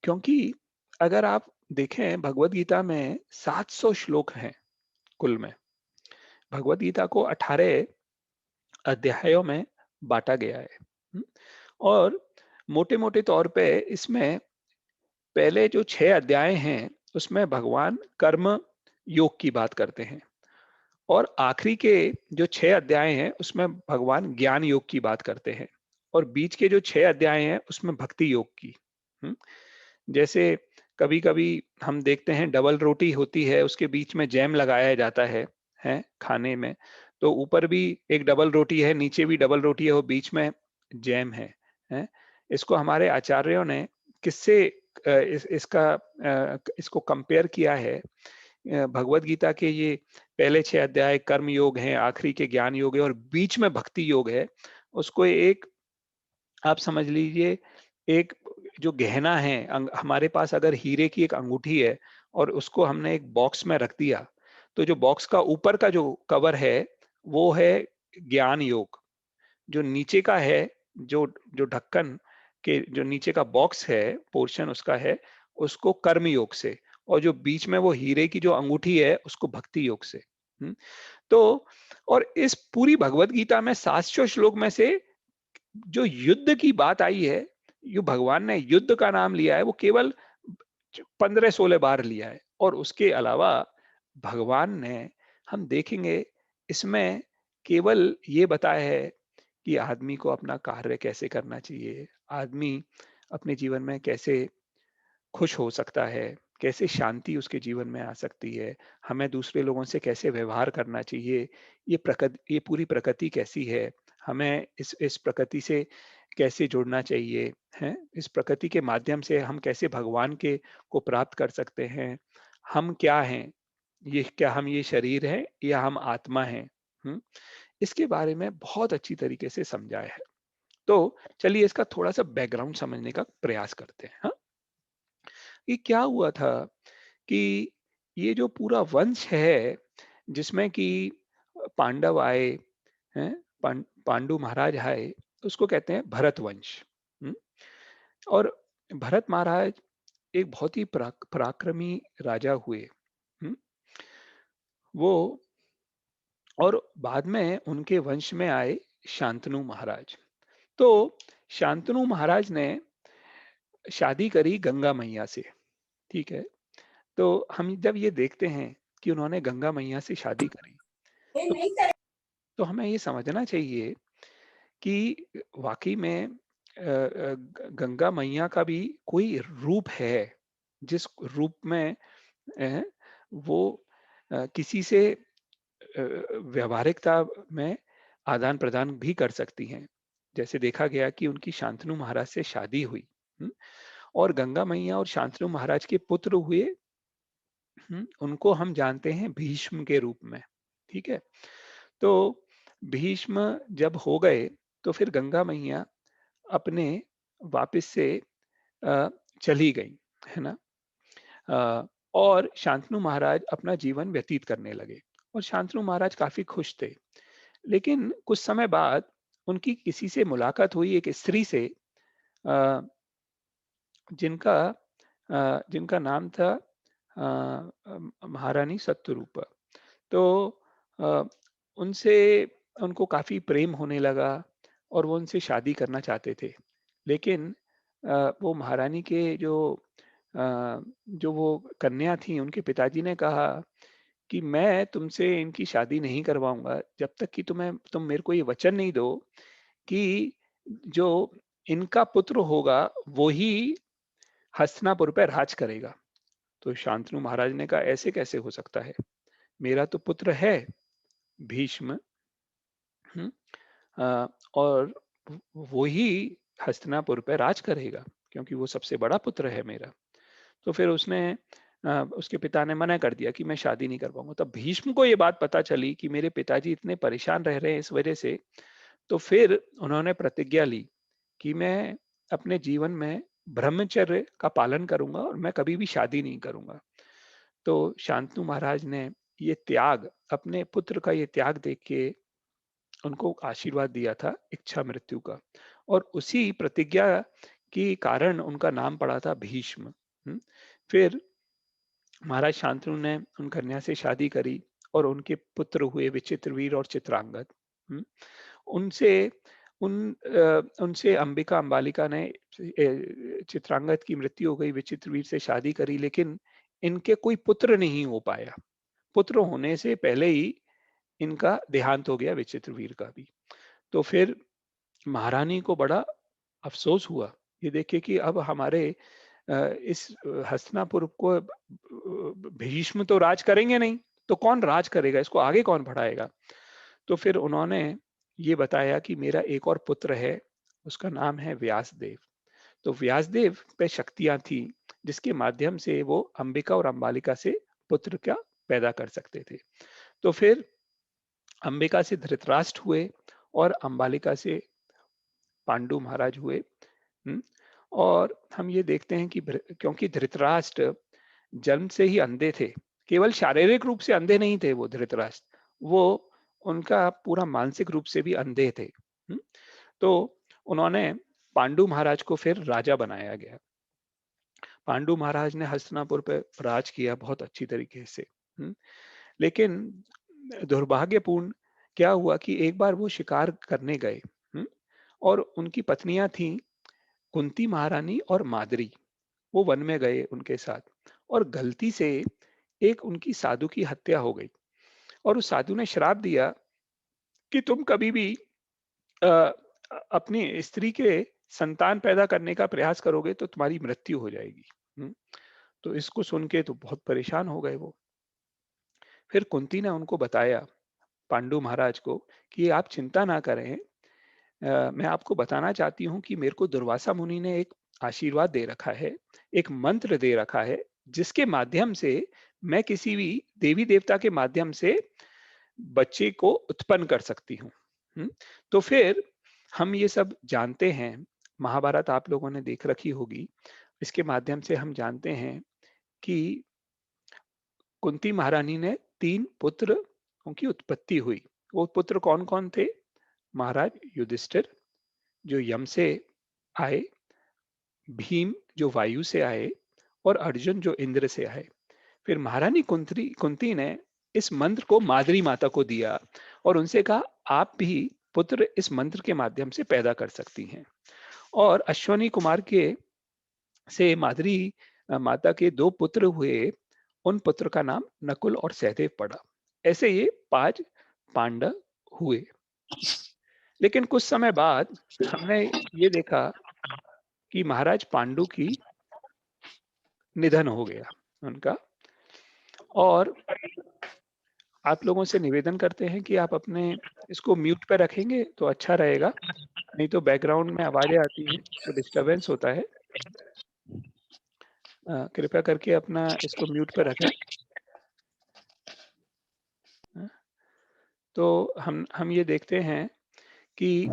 क्योंकि अगर आप देखें, भगवत गीता में 700 श्लोक हैं कुल में। भगवत गीता को 18 अध्यायों में बाँटा गया है। हुँ? और मोटे-मोटे तौर पे इसमें पहले जो 6 अध्याय हैं, उसमें भगवान कर्म योग की बात करते हैं, और आखिरी के जो 6 अध्याय हैं, उसमें भगवान ज्ञान योग की बात करते हैं, और बीच के जो 6 अध्याय हैं, उसमें भक्ति योग की। हुँ? जैसे कभी-कभी हम देखते हैं डबल रोटी होती है, उसके बीच में जैम लगाया जाता है खाने में। तो ऊपर भी एक डबल रोटी है, नीचे भी डबल रोटी है और बीच में जैम है? इसको हमारे आचार्यों ने किससे इसको कंपेयर किया है। भगवत गीता के ये पहले 6 अध्याय कर्म योग हैं, आखिरी के ज्ञान योग है और बीच में भक्ति योग है। उसको एक, आप समझ लीजिए, एक जो गहना है, हमारे पास अगर हीरे की एक अंगूठी है और उसको हमने एक बॉक्स में रख दिया, तो जो बॉक्स का ऊपर का जो कवर है, वो है ज्ञान योग। जो नीचे का है, जो जो ढक्कन के जो नीचे का बॉक्स है, पोर्शन उसका है, उसको कर्म योग से, और जो बीच में वो हीरे की जो अंगूठी है, उसको भक्ति योग से। हुँ? तो और इस पूरी भगवत गीता में 700 श्लोक में से जो युद्ध की बात आई है, जो भगवान ने युद्ध का नाम लिया है, वो केवल 15-16 बार लिया है, और उसके अलावा भगवान ने, हम देखेंगे, इसमें केवल ये बताया है कि आदमी को अपना कार्य कैसे करना चाहिए, आदमी अपने जीवन में कैसे खुश हो सकता है, कैसे शांति उसके जीवन में आ सकती है, हमें दूसरे लोगों से कैसे व्यवहार करना चाहिए, ये पूरी प्रकृति कैसी है, हमें इस प्रकृति से कैसे जुड़ना चाहिए, हैं? इस प्रकृति के माध्यम से हम कैसे भगवान के को प्राप्त कर सकते हैं, हम क्या हैं? क्या हम ये शरीर हैं या हम आत्मा हैं? हुँ? इसके बारे में बहुत अच्छी तरीके से समझाया है। तो चलिए इसका थोड़ा-सा बैकग्राउंड समझने का प्रयास करते हैं, हाँ? ये क्या हुआ था कि ये जो पूरा वंश है, जिसमें कि पांडव आए हैं, पांडु महाराज आए, उसको कहते हैं भरत वंश। हुँ? और भरत महाराज एक बहुत ही पराक्रमी राजा हुए। हुँ? वो, और बाद में उनके वंश में आए शांतनु महाराज। तो शांतनु महाराज ने शादी करी गंगा मैया से, ठीक है? तो हम जब ये देखते हैं कि उन्होंने गंगा मैया से शादी करी, तो तो हमें ये समझना चाहिए कि वाक़ई में गंगा मैया का भी कोई रूप है, जिस रूप में अ, वो किसी से व्यावहारिकता में आदान-प्रदान भी कर सकती हैं। जैसे देखा गया कि उनकी शांतनु महाराज से शादी हुई, हुँ? और गंगा मैया और शांतनु महाराज के पुत्र हुए। उनको हम जानते हैं भीष्म के रूप में, ठीक है? तो भीष्म जब हो गए, तो फिर गंगा मैया अपने वापस से अ, चली गईं, है ना? अ, और शांतनु महाराज अपना जीवन व्यतीत करने लगे, और शांतनु महाराज काफ़ी खुश थे। लेकिन कुछ समय बाद उनकी किसी से मुलाकात हुई, एक स्त्री से, अ, जिनका नाम था महारानी सत्यरूपा। तो अ, उनसे उनको काफ़ी प्रेम होने लगा और वो उनसे शादी करना चाहते थे। लेकिन वो महारानी के जो वो कन्या थी, उनके पिताजी ने कहा कि मैं तुमसे इनकी शादी नहीं करवाऊँगा, जब तक कि तुम मेरे को ये वचन नहीं दो कि जो इनका पुत्र होगा वो ही हस्तिनापुर पर राज करेगा। तो शांतनु महाराज ने कहा, ऐसे कैसे हो सकता है? मेरा तो पुत्र है भीष्म, हम्म, और वो ही हस्तिनापुर पे राज करेगा, क्योंकि वो सबसे बड़ा पुत्र है मेरा। तो फिर उसके पिता ने मना कर दिया कि मैं शादी नहीं कर पाऊंगा। तब भीष्म को ये बात पता चली कि मेरे पिताजी इतने परेशान रह रहे हैं इस वजह से। तो फिर उन्होंने प्रतिज्ञा ली कि मैं अपने जीवन में ब्रह्मचर्य का पालन करूंगा और मैं कभी भी शादी नहीं करूंगा। तो शांतनु महाराज ने ये त्याग, अपने पुत्र का ये त्याग देख के उनको आशीर्वाद दिया था इच्छा मृत्यु का, और उसी प्रतिज्ञा के कारण उनका नाम पड़ा था भीष्म। फिर महाराज शांतनु ने उन कन्या से शादी करी और उनके पुत्र हुए विचित्रवीर और चित्रांगद। हम्म, उनसे उनसे अंबिका अंबालिका ने चित्रांगद की मृत्यु हो गई, विचित्रवीर से शादी करी, लेकिन इनके कोई पुत्र नहीं हो पाया। पुत्र होने से पहले ही इनका देहांत हो गया, विचित्रवीर का भी। तो फिर महारानी को बड़ा अफसोस हुआ ये देखे कि अब हमारे इस हस्तिनापुर को भीष्म तो राज करेंगे नहीं, तो कौन राज करेगा, इसको आगे कौन बढ़ाएगा? तो फिर उन्होंने ये बताया कि मेरा एक और पुत्र है, उसका नाम है व्यासदेव। तो व्यासदेव पे शक्तियां थी जिसके माध्यम से वो अंबिका और अंबालिका से पुत्र का पैदा कर सकते थे। तो फिर अंबिका से धृतराष्ट्र हुए और अंबालिका से पांडु महाराज हुए। हम्म, और हम ये देखते हैं कि क्योंकि धृतराष्ट्र जन्म से ही अंधे थे, केवल शारीरिक रूप से अंधे नहीं थे वो धृतराष्ट्र, वो उनका पूरा मानसिक रूप से भी अंधे थे। तो उन्होंने पांडु महाराज को फिर राजा बनाया गया। पांडु महाराज ने हस्तिनापुर पर राज किया बहुत अच्छी तरीके से। लेकिन दुर्भाग्यपूर्ण क्या हुआ कि एक बार वो शिकार करने गए, और उनकी पत्नियां थी कुंती महारानी और माद्री। वो वन में गए उनके साथ, और गलती से एक उनकी साधु की हत्या हो गई, और उस साधु ने श्राप दिया कि तुम कभी भी अ, अपनी स्त्री के संतान पैदा करने का प्रयास करोगे तो तुम्हारी मृत्यु हो जाएगी। तो इसको सुन के तो बहुत परेशान हो गए वो। फिर कुंती ने उनको बताया, पांडु महाराज को, कि आप चिंता ना करें, मैं आपको बताना चाहती हूँ कि मेरे को दुर्वासा मुनि ने एक आशीर्वाद दे रखा है, एक मंत्र दे रखा है, जिसके माध्यम से मैं किसी भी देवी देवता के माध्यम से बच्चे को उत्पन्न कर सकती हूँ। तो फिर हम ये सब जानते हैं, महाभारत आप लोगों ने देख रखी होगी, इसके माध्यम से हम जानते हैं कि कुंती महारानी ने 3 पुत्र की उत्पत्ति हुई। वो पुत्र कौन कौन थे? महाराज युधिष्ठिर जो यम से आए, भीम जो वायु से आए, और अर्जुन जो इंद्र से आए। फिर महारानी कुंती ने इस मंत्र को माद्री माता को दिया और उनसे कहा, आप भी पुत्र इस मंत्र के माध्यम से पैदा कर सकती हैं। और अश्वनी कुमार के से माद्री माता के 2 पुत्र हुए, उन पुत्र का नाम नकुल और सहदेव पड़ा। ऐसे ये 5 पांडव हुए। लेकिन कुछ समय बाद हमने ये देखा कि महाराज पांडु की निधन हो गया उनका। और आप लोगों से निवेदन करते हैं कि आप अपने इसको म्यूट पे रखेंगे तो अच्छा रहेगा, नहीं तो बैकग्राउंड में आवाजें आती हैं तो डिस्टरबेंस होता है। कृपया करके अपना इसको म्यूट पे रखें। तो हम ये देखते हैं कि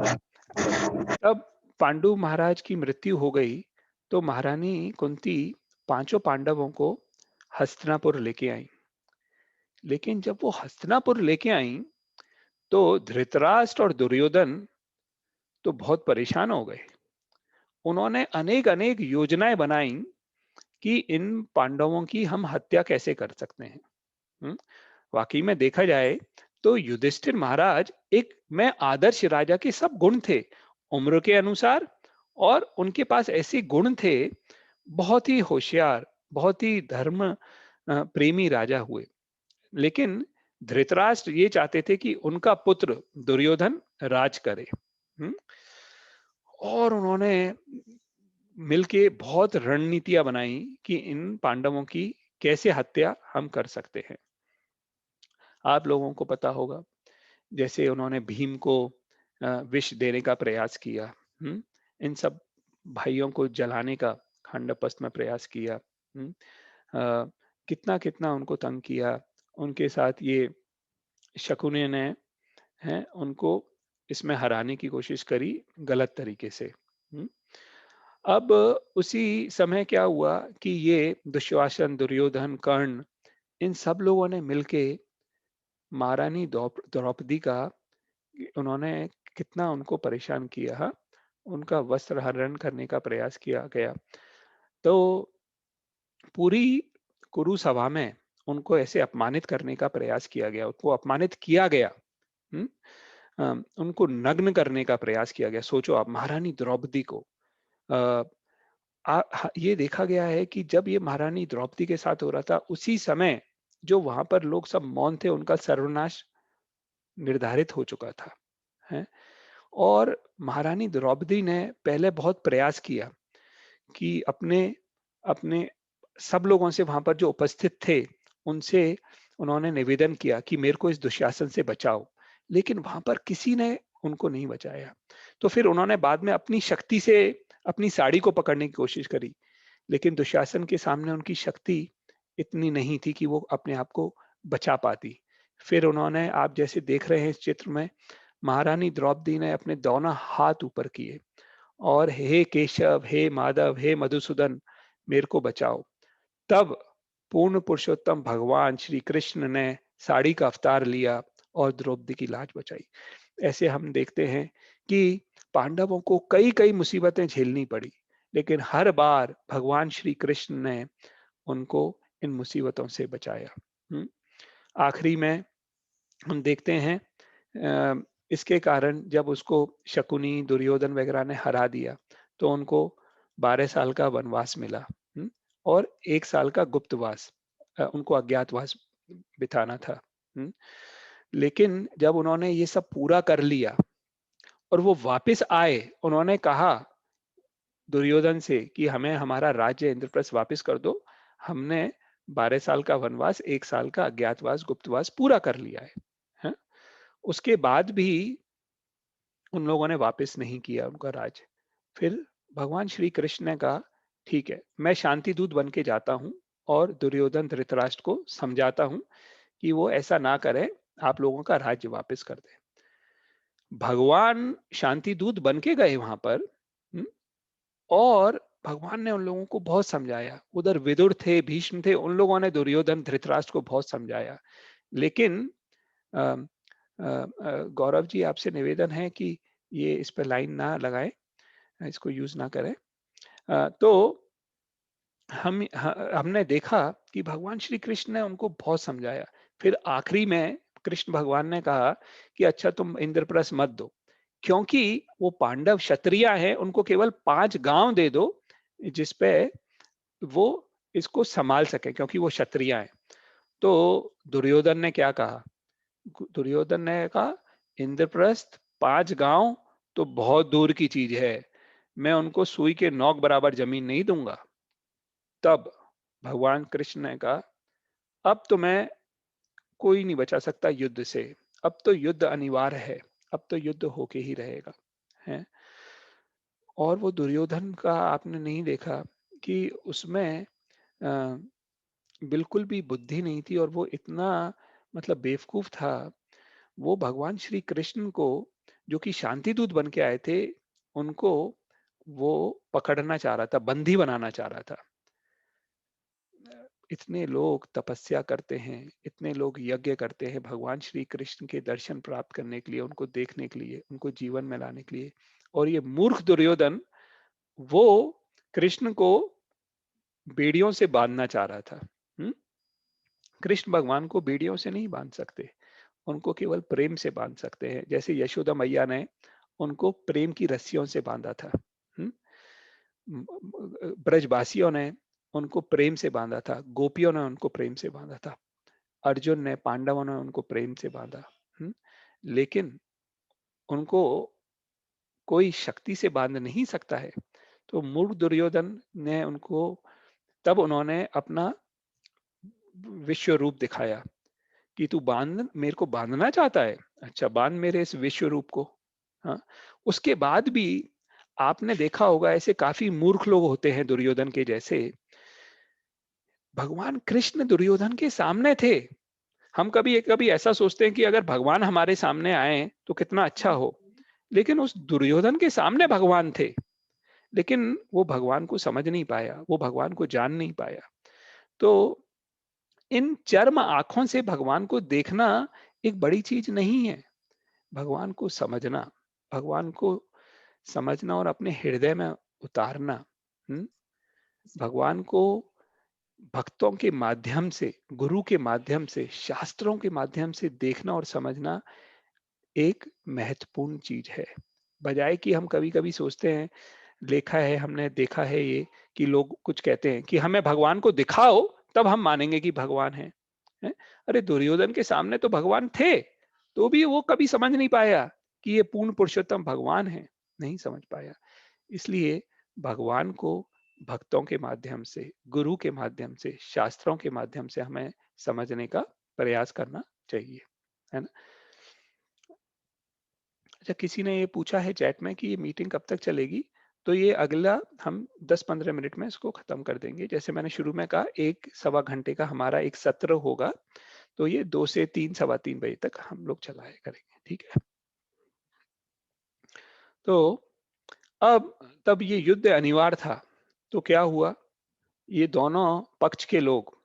तब पांडु महाराज की मृत्यु हो गई, तो महारानी कुंती 5 पांडवों को हस्तिनापुर लेके आई। लेकिन जब वो हस्तिनापुर लेके आई तो धृतराष्ट्र और दुर्योधन तो बहुत परेशान हो गए। उन्होंने अनेक अनेक योजनाएं बनाई कि इन पांडवों की हम हत्या कैसे कर सकते हैं। वाकई में देखा जाए तो युधिष्ठिर महाराज एक में आदर्श राजा के सब गुण थे, उम्र के अनुसार, और उनके पास ऐसे गुण थे, बहुत ही होशियार, बहुत ही धर्म प्रेमी राजा हुए। लेकिन धृतराष्ट्र ये चाहते थे कि उनका पुत्र दुर्योधन राज करे। और उन्होंने मिलके बहुत रणनीतियां बनाई कि इन पांडवों की कैसे हत्या हम कर सकते हैं। आप लोगों को पता होगा, जैसे उन्होंने भीम को विष देने का प्रयास किया। इन सब भाइयों को जलाने का खंडपस्त में प्रयास किया। कितना कितना उनको तंग किया। उनके साथ ये शकुनी ने हैं उनको इसमें हराने की कोशिश करी गलत तरीके से। अब उसी समय क्या हुआ कि ये दुशासन, दुर्योधन, कर्ण, इन सब लोगों ने मिलके महारानी द्रौपदी का उन्होंने कितना उनको परेशान किया। हाँ, उनका वस्त्र हरण करने का प्रयास किया गया। तो पूरी कुरु सभा में उनको ऐसे अपमानित करने का प्रयास किया गया, उनको अपमानित किया गया। हम्म, उनको नग्न करने का प्रयास किया गया। सोचो आप, महारानी द्रौपदी को। अ, ये देखा गया है कि जब ये महारानी द्रौपदी के साथ हो रहा था, उसी समय जो वहां पर लोग सब मौन थे, उनका सर्वनाश निर्धारित हो चुका था। है। और महारानी द्रौपदी ने पहले बहुत प्रयास किया कि अपने अपने सब लोगों से वहां पर जो उपस्थित थे, उनसे उन्होंने निवेदन किया कि मेरे को इस दुशासन से बचाओ। लेकिन वहां पर किसी ने उनको नहीं बचाया। तो फिर उन्होंने बाद में अपनी शक्ति से अपनी साड़ी को पकड़ने की कोशिश करी, लेकिन दुशासन के सामने उनकी शक्ति इतनी नहीं थी कि वो अपने आप को बचा पाती। फिर उन्होंने, आप जैसे देख रहे हैं इस चित्र में, महारानी द्रौपदी ने अपने दोनों हाथ ऊपर किए और हे केशव, हे माधव, हे मधुसूदन, मेरे को बचाओ। तब पूर्ण पुरुषोत्तम भगवान श्री कृष्ण ने साड़ी का अवतार लिया और द्रौपदी की लाज बचाई। ऐसे हम देखते हैं कि पांडवों को कई कई मुसीबतें झेलनी पड़ी, लेकिन हर बार भगवान श्री कृष्ण ने उनको इन मुसीबतों से बचाया। हम्म, आखिरी में हम देखते हैं इसके कारण जब उसको शकुनी, दुर्योधन वगैरह ने हरा दिया, तो उनको 12 साल का वनवास मिला। और 1 साल का गुप्तवास, उनको अज्ञातवास बिताना था। हम्म, लेकिन जब उन्होंने ये सब पूरा कर लिया और वो वापस आए, उन्होंने कहा दुर्योधन से कि हमें हमारा राज्य इंद्रप्रस्थ वापस कर दो। हमने 12 साल का वनवास, 1 साल का अज्ञातवास, गुप्तवास पूरा कर लिया है। हैं? उसके बाद भी उन लोगों ने वापस नहीं किया उनका राज। फिर भगवान श्री कृष्ण ने कहा, ठीक है, मैं शांति दूत बन के जाता हूँ और दुर्योधन, धृतराष्ट्र को समझाता हूँ कि वो ऐसा ना करें, आप लोगों का राज्य वापस कर दें। भगवान शांति दूत बन के गए वहां पर। हम्म, और भगवान ने उन लोगों को बहुत समझाया। उधर विदुर थे, भीष्म थे, उन लोगों ने दुर्योधन, धृतराष्ट्र को बहुत समझाया। लेकिन गौरव जी, आपसे निवेदन है कि ये इस पे लाइन ना लगाएं, इसको यूज ना करें। तो हमने देखा कि भगवान श्री कृष्ण ने उनको बहुत समझाया। फिर आखिरी में कृष्ण भगवान ने कहा कि अच्छा, तुम इंद्रप्रस्थ मत दो, क्योंकि वो पांडव क्षत्रिय हैं, उनको केवल 5 गांव दे दो जिसपे वो इसको संभाल सके, क्योंकि वो क्षत्रिय हैं। तो दुर्योधन ने क्या कहा? दुर्योधन ने कहा, इंद्रप्रस्थ 5 गांव तो बहुत दूर की चीज है, मैं उनको सुई के नोक बराबर जमीन नहीं दूंगा। तब भगवान कृष्ण ने कहा, अब तो मैं कोई नहीं बचा सकता युद्ध से, अब तो युद्ध अनिवार्य है, अब तो युद्ध होके ही रहेगा। है। और वो दुर्योधन का आपने नहीं देखा कि उसमें अ, बिल्कुल भी बुद्धि नहीं थी, और वो इतना मतलब बेवकूफ था। वो भगवान श्री कृष्ण को, जो कि शांति दूत बन के आए थे, उनको वो पकड़ना चाह रहा था, बंदी बनाना चाह रहा था। इतने लोग तपस्या करते हैं, इतने लोग यज्ञ करते हैं भगवान श्री कृष्ण के दर्शन प्राप्त करने के लिए, उनको देखने के लिए, उनको जीवन में लाने के लिए। और ये मूर्ख दुर्योधन, वो कृष्ण को बेड़ियों से बांधना चाह रहा था। हम्म? कृष्ण भगवान को बेड़ियों से नहीं बांध सकते, उनको केवल प्रेम से बांध सकते हैं, जैसे यशोदा मैया ने उनको प्रेम की रस्सियों से बांधा था। हम्म? ब्रजवासियों ने उनको प्रेम से बांधा था, गोपियों ने उनको प्रेम से बांधा था, अर्जुन ने, पांडवों ने उनको प्रेम से बांधा। लेकिन उनको कोई शक्ति से बांध नहीं सकता है। तो मूर्ख दुर्योधन ने उनको, तब उन्होंने अपना विश्व रूप दिखाया कि तू बांध, मेरे को बांधना चाहता है, अच्छा बांध मेरे इस विश्व रूप को। हाँ, उसके बाद भी आपने देखा होगा ऐसे काफी मूर्ख लोग होते हैं दुर्योधन के जैसे। भगवान कृष्ण दुर्योधन के सामने थे। हम कभी कभी ऐसा सोचते हैं कि अगर भगवान हमारे सामने आए तो कितना अच्छा हो, लेकिन उस दुर्योधन के सामने भगवान थे, लेकिन वो भगवान को समझ नहीं पाया, वो भगवान को जान नहीं पाया। तो इन चर्म आंखों से भगवान को देखना एक बड़ी चीज नहीं है। भगवान को समझना, भगवान को समझना और अपने हृदय में उतारना, हम्म, भगवान को भक्तों के माध्यम से, गुरु के माध्यम से, शास्त्रों के माध्यम से देखना और समझना एक महत्वपूर्ण चीज है। बजाय कि हम कभी कभी सोचते हैं, देखा है, हमने देखा है ये, कि लोग कुछ कहते हैं कि हमें भगवान को दिखाओ तब हम मानेंगे कि भगवान है। हैं? अरे दुर्योधन के सामने तो भगवान थे, तो भी वो कभी समझ नहीं पाया कि ये पूर्ण पुरुषोत्तम भगवान है, नहीं समझ पाया। इसलिए भगवान को भक्तों के माध्यम से, गुरु के माध्यम से, शास्त्रों के माध्यम से हमें समझने का प्रयास करना चाहिए, है ना? अच्छा, किसी ने ये पूछा है चैट में कि ये मीटिंग कब तक चलेगी? तो ये अगला हम 10-15 मिनट में इसको खत्म कर देंगे। जैसे मैंने शुरू में कहा, 1 सवा घंटे का हमारा एक सत्र होगा, तो ये 2 से 3 सवा 3 बजे तक हम लोग चलाया करेंगे, ठीक है? तो अब तब ये युद्ध अनिवार्य था, तो क्या हुआ? ये दोनों पक्ष के लोग,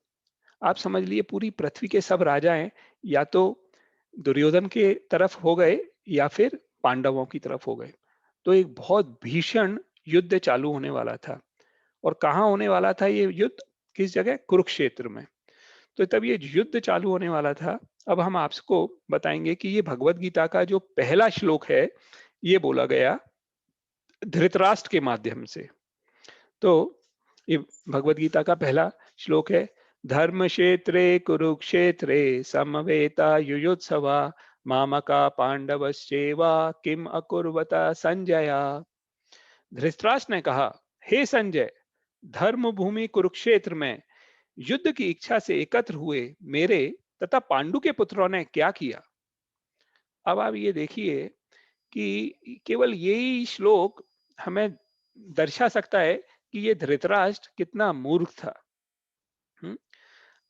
आप समझ लिए पूरी पृथ्वी के सब राजाएं या तो दुर्योधन के तरफ हो गए या फिर पांडवों की तरफ हो गए। तो एक बहुत भीषण युद्ध चालू होने वाला था। और कहाँ होने वाला था ये युद्ध? किस जगह? कुरुक्षेत्र में। तो तब ये युद्ध चालू होने वाला था। अब हम आपको बताएंगे कि ये भगवत गीता का जो पहला श्लोक है, ये बोला गया धृतराष्ट्र के माध्यम से। तो ये भगवत गीता का पहला श्लोक है, धर्म क्षेत्रे कुरुक्षेत्रे समवेता युयुत्सवा मामका पांडवश्चेवा किम अकुर्वता संजया। धृतराष्ट्र ने कहा, हे संजय, धर्म भूमि कुरुक्षेत्र में युद्ध की इच्छा से एकत्र हुए मेरे तथा पांडु के पुत्रों ने क्या किया? अब आप ये देखिए कि केवल यही श्लोक हमें दर्शा सकता है कि ये धृतराष्ट्र कितना मूर्ख था। हम्म?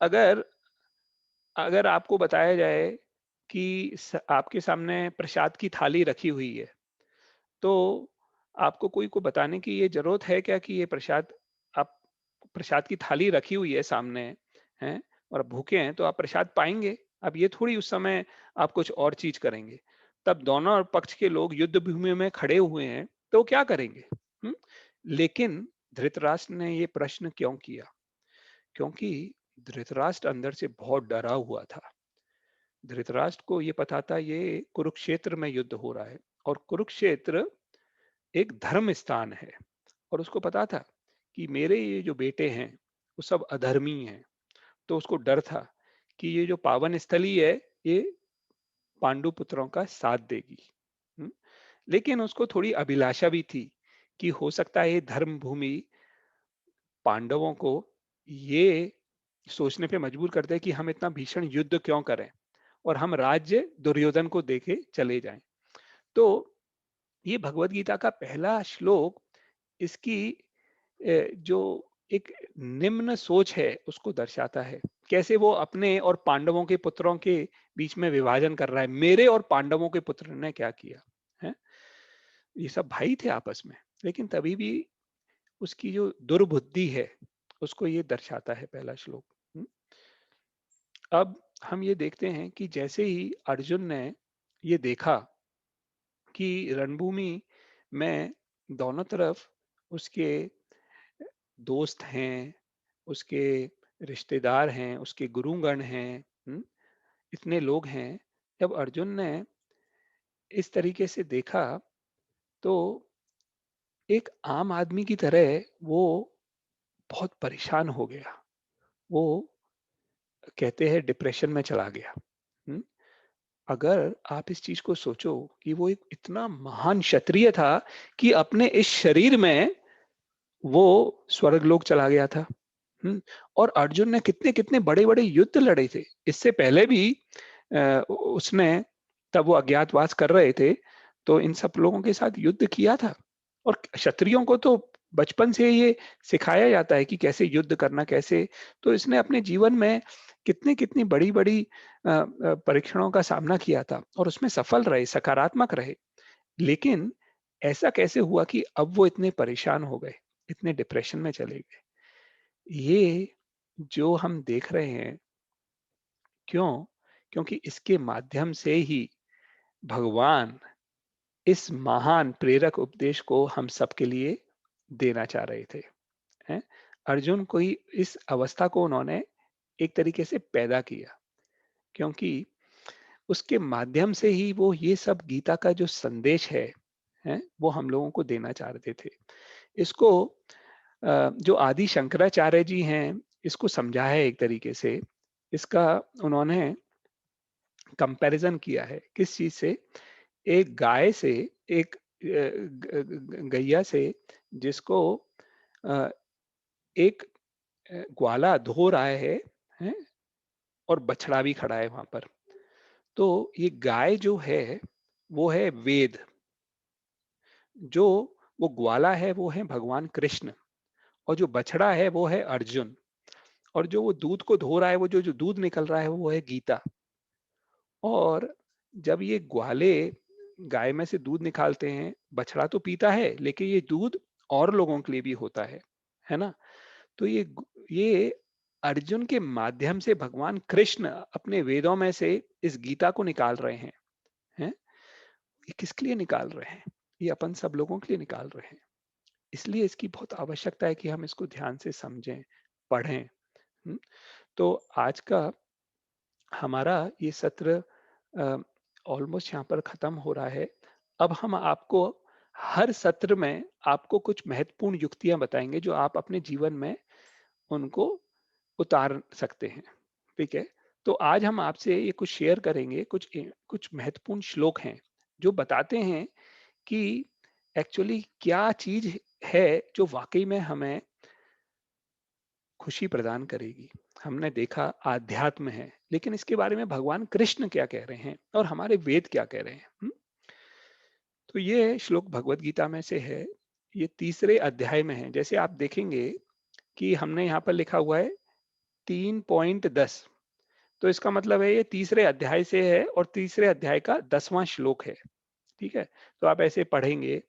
अगर अगर आपको बताया जाए कि आपके सामने प्रसाद की थाली रखी हुई है, तो आपको कोई को बताने की ये जरूरत है क्या कि ये प्रसाद, आप प्रसाद की थाली रखी हुई है सामने, हैं, और आप भूखे हैं तो आप प्रसाद पाएंगे। अब ये थोड़ी उस समय आप कुछ और चीज करेंगे। तब दोनों पक्ष के लोग युद्ध भूमि में खड़े हुए हैं, तो क्या करेंगे? हम्म? लेकिन धृतराष्ट्र ने ये प्रश्न क्यों किया? क्योंकि धृतराष्ट्र अंदर से बहुत डरा हुआ था। धृतराष्ट्र को ये पता था ये कुरुक्षेत्र में युद्ध हो रहा है, और कुरुक्षेत्र एक धर्म स्थान है। और उसको पता था कि मेरे ये जो बेटे हैं वो सब अधर्मी हैं। तो उसको डर था कि ये जो पावन स्थली है, ये पांडु पुत्रों का साथ देगी। हम्म? लेकिन उसको थोड़ी अभिलाषा भी थी कि हो सकता है ये धर्म भूमि पांडवों को ये सोचने पे मजबूर कर दे कि हम इतना भीषण युद्ध क्यों करें, और हम राज्य दुर्योधन को देके चले जाएं। तो ये भगवत गीता का पहला श्लोक इसकी जो एक निम्न सोच है उसको दर्शाता है। कैसे वो अपने और पांडवों के पुत्रों के बीच में विभाजन कर रहा है, मेरे और पांडवों के पुत्र ने क्या किया है। ये सब भाई थे आपस में, लेकिन तभी भी उसकी जो दुर्बुद्धि है उसको ये दर्शाता है पहला श्लोक। हम्म? अब हम ये देखते हैं कि जैसे ही अर्जुन ने ये देखा कि रणभूमि में दोनों तरफ उसके दोस्त हैं, उसके रिश्तेदार हैं, उसके गुरुगण हैं, इतने लोग हैं। जब अर्जुन ने इस तरीके से देखा, तो एक आम आदमी की तरह वो बहुत परेशान हो गया। वो कहते हैं डिप्रेशन में चला गया। हम्म? अगर आप इस चीज को सोचो कि वो एक इतना महान क्षत्रिय था कि अपने इस शरीर में वो स्वर्गलोक चला गया था। और अर्जुन ने कितने कितने बड़े बड़े युद्ध लड़े थे इससे पहले भी। उसने, तब वो अज्ञातवास कर रहे थे, तो इन सब लोगों के साथ युद्ध किया था। और क्षत्रियों को तो बचपन से ये सिखाया जाता है कि कैसे युद्ध करना, कैसे। तो इसने अपने जीवन में कितनी कितनी बड़ी बड़ी परीक्षणों का सामना किया था और उसमें सफल रहे, सकारात्मक रहे। लेकिन ऐसा कैसे हुआ कि अब वो इतने परेशान हो गए, इतने डिप्रेशन में चले गए? ये जो हम देख रहे हैं, क्यों? क्योंकि इसके माध्यम से ही भगवान इस महान प्रेरक उपदेश को हम सबके लिए देना चाह रहे थे, हैं? अर्जुन को ही इस अवस्था को उन्होंने एक तरीके से पैदा किया, क्योंकि उसके माध्यम से ही वो ये सब गीता का जो संदेश है, हैं? वो हम लोगों को देना चाहते थे। इसको जो आदि शंकराचार्य जी हैं, इसको समझा है एक तरीके से। इसका उन्होंने कंपैरिजन किया है किस चीज से? एक गाय से, एक गैया से, जिसको अ, एक ग्वाला धो रहा है, हैं? और बछड़ा भी खड़ा है वहां पर। तो ये गाय जो है वो है वेद, जो वो ग्वाला है वो है भगवान कृष्ण, और जो बछड़ा है वो है अर्जुन, और जो वो दूध को धो रहा है, वो जो जो दूध निकल रहा है वो है गीता। और जब ये ग्वाले गाय में से दूध निकालते हैं, बछड़ा तो पीता है, लेकिन ये दूध और लोगों के लिए भी होता है ना? तो ये अर्जुन के माध्यम से भगवान कृष्ण अपने वेदों में से इस गीता को निकाल रहे हैं? ये किसके लिए निकाल रहे हैं? ये अपन सब लोगों के लिए निकाल रहे हैं। इसलिए इसकी बहुत आवश्यकता है कि हम इसको ध्यान से समझें, पढ़ें। हुँ? तो आज का हमारा ये सत्र ऑलमोस्ट यहाँ पर खत्म हो रहा है। अब हम आपको हर सत्र में आपको कुछ महत्वपूर्ण युक्तियाँ बताएँगे जो आप अपने जीवन में उनको उतार सकते हैं, ठीक है? तो आज हम आपसे ये कुछ शेयर करेंगे, कुछ महत्वपूर्ण श्लोक हैं, जो बताते हैं कि एक्चुअली क्या चीज़ है जो वाक़ई में हमें खुशी प्रदान करेगी। हमने देखा आध्यात्म है, लेकिन इसके बारे में भगवान कृष्ण क्या कह रहे हैं और हमारे वेद क्या कह रहे हैं? तो ये श्लोक भगवत गीता में से है। ये तीसरे अध्याय में है। जैसे आप देखेंगे कि हमने यहाँ पर लिखा हुआ है 3.10, तो इसका मतलब है ये तीसरे अध्याय से है और तीसरे अध्याय का 10वां श्लोक है। ठीक है? तो आप ऐसे पढ़ेंगे,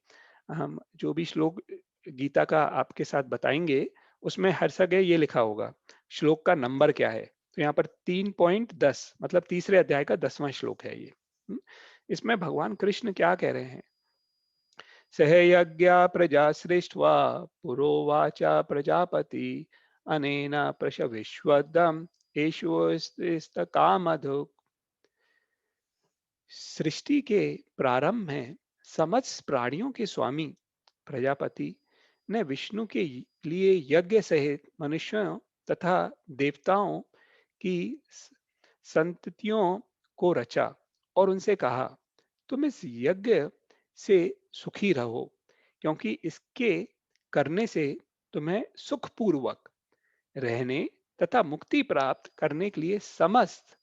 हम जो भी श्लोक गीता का आपके साथ बताएँगे, उसमें हर जगह ये लिखा होगा, श्लोक का नंबर क्या है। तो यहाँ पर 3.10 मतलब तीसरे अध्याय का 10वां श्लोक है ये। हुँ? इसमें भगवान कृष्ण क्या कह रहे हैं? सह यज्ञा प्रजा सृष्ट्वा पुरोवाच प्रजापति अनेन प्रशविश्वदम् एषुस्तकामधु। सृष्टि के प्रारंभ में समस्त प्राणियों के स्वामी प्रजापति ने विष्णु के लिए यज्ञ सहित मनुष्यों तथा देवताओं की संततियों को रचा और उनसे कहा, तुम इस यज्ञ से सुखी रहो, क्योंकि इसके करने से तुम्हें सुखपूर्वक रहने तथा मुक्ति प्राप्त करने के लिए समस्त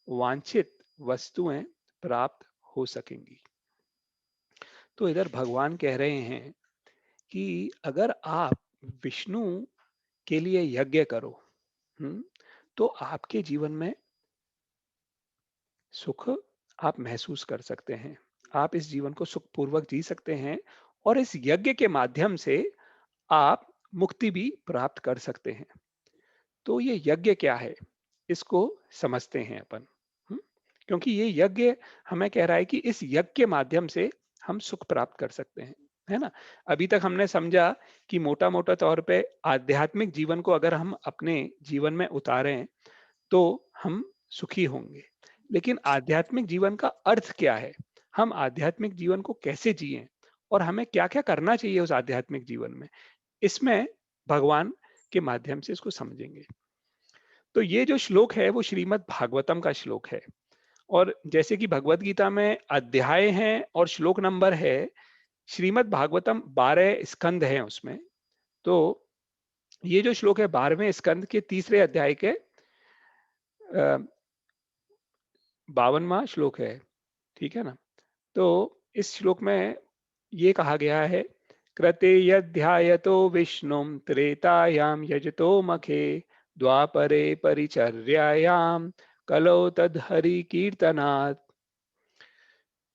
वांछित वस्तुएं प्राप्त हो सकेंगी। तो इधर भगवान कह रहे हैं कि अगर आप विष्णु के लिए यज्ञ करो, हम्म, तो आपके जीवन में सुख आप महसूस कर सकते हैं। आप इस जीवन को सुखपूर्वक जी सकते हैं और इस यज्ञ के माध्यम से आप मुक्ति भी प्राप्त कर सकते हैं। तो ये यज्ञ क्या है? इसको समझते हैं अपन। हुँ? क्योंकि ये यज्ञ हमें कह रहा है कि इस यज्ञ के माध्यम से हम सुख प्राप्त कर सकते हैं, है ना? अभी तक हमने समझा कि मोटा-मोटा तौर पे आध्यात्मिक जीवन को अगर हम अपने जीवन में उतारें, तो हम सुखी होंगे। लेकिन आध्यात्मिक जीवन का अर्थ क्या है? हम आध्यात्मिक जीवन को कैसे जिएँ? और हमें क्या-क्या करना चाहिए उस आध्यात्मिक जीवन में? इसमें भगवान के माध्यम से इसको समझेंगे। तो ये जो श्लोक है वो श्रीमद् भागवतम का श्लोक है और जैसे कि भगवत गीता में अध्याय हैं और श्लोक नंबर है, श्रीमद् भागवतम 12 स्कंद हैं उसमें। तो ये जो श्लोक है 12वें स्कंद के तीसरे अध्याय के 52वां श्लोक है, ठीक है ना। तो इस श्लोक में ये कहा गया है, कृते यध्यायतो विष्णुं त्रेतायां यजतो मखे द्वापरे परिचर्यायां कलौ तद्हरि कीर्तनात्।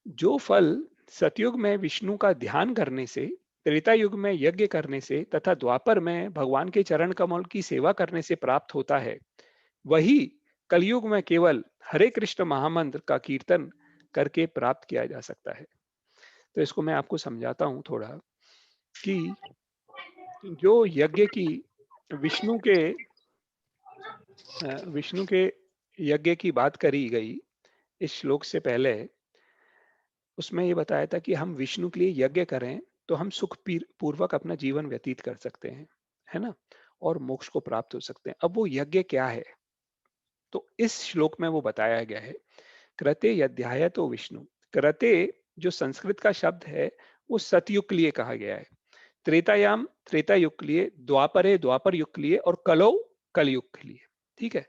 जो फल सतयुग में विष्णु का ध्यान करने से, त्रेता युग में यज्ञ करने से तथा द्वापर में भगवान के चरण कमल की सेवा करने से प्राप्त होता है, वही कलयुग में केवल हरे कृष्ण महामंत्र का कीर्तन करके प्राप्त किया जा सकता है। तो इसको मैं आपको समझाता हूं थोड़ा, कि जो यज्ञ की विष्णु के विष्णु के यज्ञ की बात करी गई इस श्लोक से पहले, उसमें ये बताया था कि हम विष्णु के लिए यज्ञ करें तो हम सुख पूर्वक अपना जीवन व्यतीत कर सकते हैं, है ना, और मोक्ष को प्राप्त हो सकते हैं। अब वो यज्ञ क्या है, तो इस श्लोक में वो बताया गया है, कृते यध्याय तो विष्णु। कृते जो संस्कृत का शब्द है वो सतयुग के लिए कहा गया है, त्रेतायाम त्रेता युग के लिए, द्वापरे द्वापर युग के लिए, और कलौ कलयुग के लिए। ठीक है।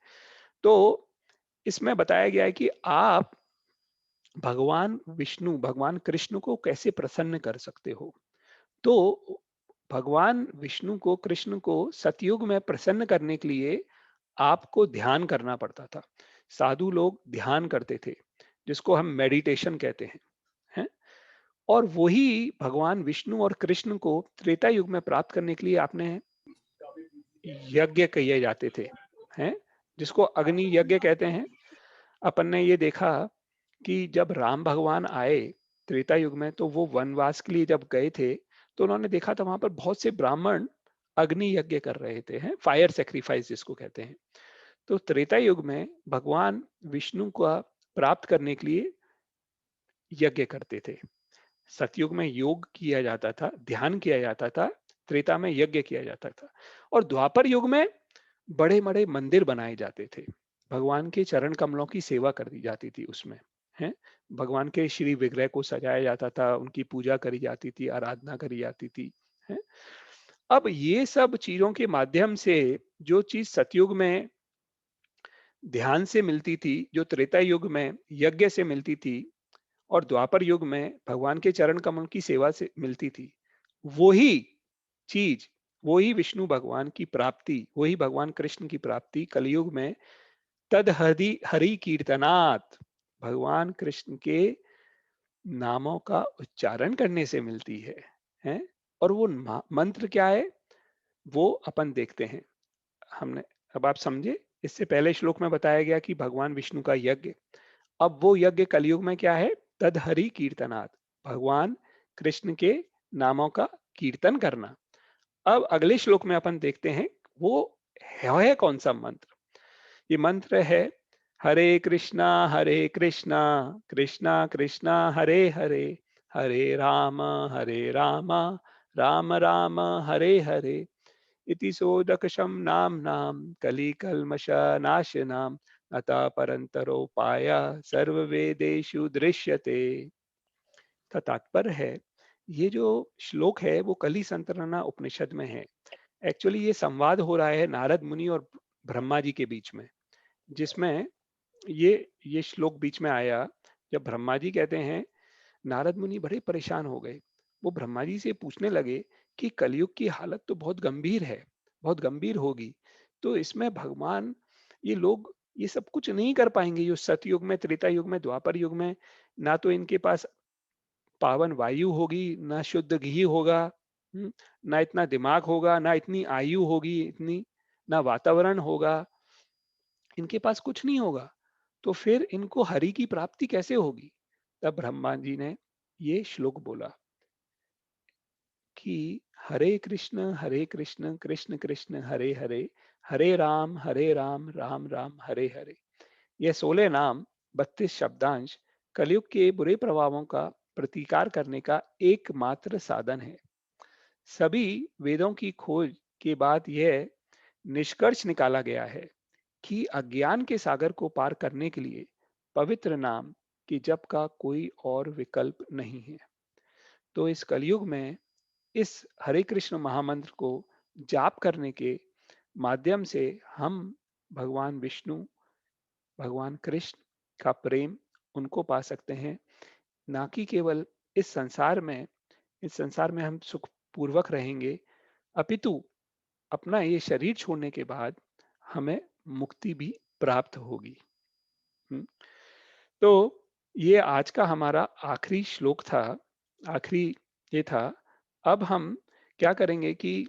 तो इसमें बताया गया है कि आप भगवान विष्णु, भगवान कृष्ण को कैसे प्रसन्न कर सकते हो। तो भगवान विष्णु को, कृष्ण को सतयुग में प्रसन्न करने के लिए आपको ध्यान करना पड़ता था। साधु लोग ध्यान करते थे, जिसको हम मेडिटेशन कहते हैं। और वही भगवान विष्णु और कृष्ण को त्रेता युग में प्राप्त करने के लिए आपने यज्ञ किए जाते थे, हैं, जिसको अग्नि यज्ञ कहते हैं। अपन ने ये देखा कि जब राम भगवान आए त्रेता युग में, तो वो वनवास के लिए जब गए थे, तो उन्होंने देखा था वहां पर बहुत से ब्राह्मण अग्नि यज्ञ कर रहे थे, हैं, फायर सेक्रीफाइस जिसको कहते हैं। तो त्रेता युग में भगवान विष्णु का प्राप्त करने के लिए यज्ञ करते थे। सतयुग में योग किया जाता था, ध्यान किया जाता था, त्रेता में यज्ञ किया जाता था, और द्वापर युग में बड़े बड़े मंदिर बनाए जाते थे, भगवान के चरण कमलों की सेवा कर दी जाती थी उसमें, है, भगवान के श्री विग्रह को सजाया जाता था, उनकी पूजा करी जाती थी, आराधना करी जाती थी, है। अब ये सब चीजों के माध्यम से जो चीज सतयुग में ध्यान से मिलती थी, जो त्रेता युग में यज्ञ से मिलती थी, और द्वापर युग में भगवान के चरण कमल की सेवा से मिलती थी, वही चीज, वही विष्णु भगवान की प्राप्ति, वही भगवान कृष्ण की प्राप्ति कलयुग में तद हरि हरि कीर्तनात्, भगवान कृष्ण के नामों का उच्चारण करने से मिलती है। और वो मंत्र क्या है, वो अपन देखते हैं। हमने, अब आप समझे, इससे पहले श्लोक में बताया गया कि भगवान विष्णु का यज्ञ, अब वो यज्ञ कलयुग में क्या है, तद हरि कीर्तनात्, भगवान कृष्ण के नामों का कीर्तन करना। अब अगले श्लोक में अपन देखते हैं वो है कौन सा मंत्र। ये मंत्र है, हरे कृष्णा कृष्णा कृष्णा हरे हरे, हरे राम राम राम हरे हरे, इति सोदकशम नाम कलिकल्मषनाशनाम अतः परंतरोपाय सर्ववेदेषु दृश्यते। का तात्पर्य है, ये जो श्लोक है वो कली संतरना उपनिषद में है। एक्चुअली ये संवाद हो रहा है नारद मुनि और ब्रह्मा जी के बीच में, जिसमें ये श्लोक बीच में आया जब ब्रह्मा जी कहते हैं, नारद मुनि बड़े परेशान हो गए। वो ब्रह्मा जी से पूछने लगे कि कलयुग की हालत तो बहुत गंभीर है, बहुत गंभीर होगी, तो इसमें भगवान, ये लोग ये सब कुछ नहीं कर पाएंगे जो सतयुग में, त्रेता युग में, द्वापर युग में, ना तो इनके पास पावन वायु होगी, ना शुद्ध घी होगा, ना इतना दिमाग होगा, ना इतनी आयु होगी इतनी, ना वातावरण होगा, इनके पास कुछ नहीं होगा, तो फिर इनको हरि की प्राप्ति कैसे होगी। तब ब्रह्मा जी ने ये श्लोक बोला कि हरे कृष्ण कृष्ण कृष्ण हरे हरे, हरे राम राम राम हरे हरे। ये 16 नाम, 32 शब्दांश कलयुग के बुरे प्रभावों का प्रतिकार करने का एकमात्र साधन है। सभी वेदों की खोज के बाद यह निष्कर्ष निकाला गया है कि अज्ञान के सागर को पार करने के लिए पवित्र नाम कि जप का कोई और विकल्प नहीं है। तो इस कलयुग में इस हरे कृष्ण महामंत्र को जाप करने के माध्यम से हम भगवान विष्णु, भगवान कृष्ण का प्रेम उनको पा सकते हैं। ना कि केवल इस संसार में इस संसार में हम सुखपूर्वक रहेंगे, अपितु अपना ये शरीर छोड़ने के बाद हमें मुक्ति भी प्राप्त होगी। हुँ। तो ये आज का हमारा आखिरी श्लोक था, आखिरी ये था। अब हम क्या करेंगे कि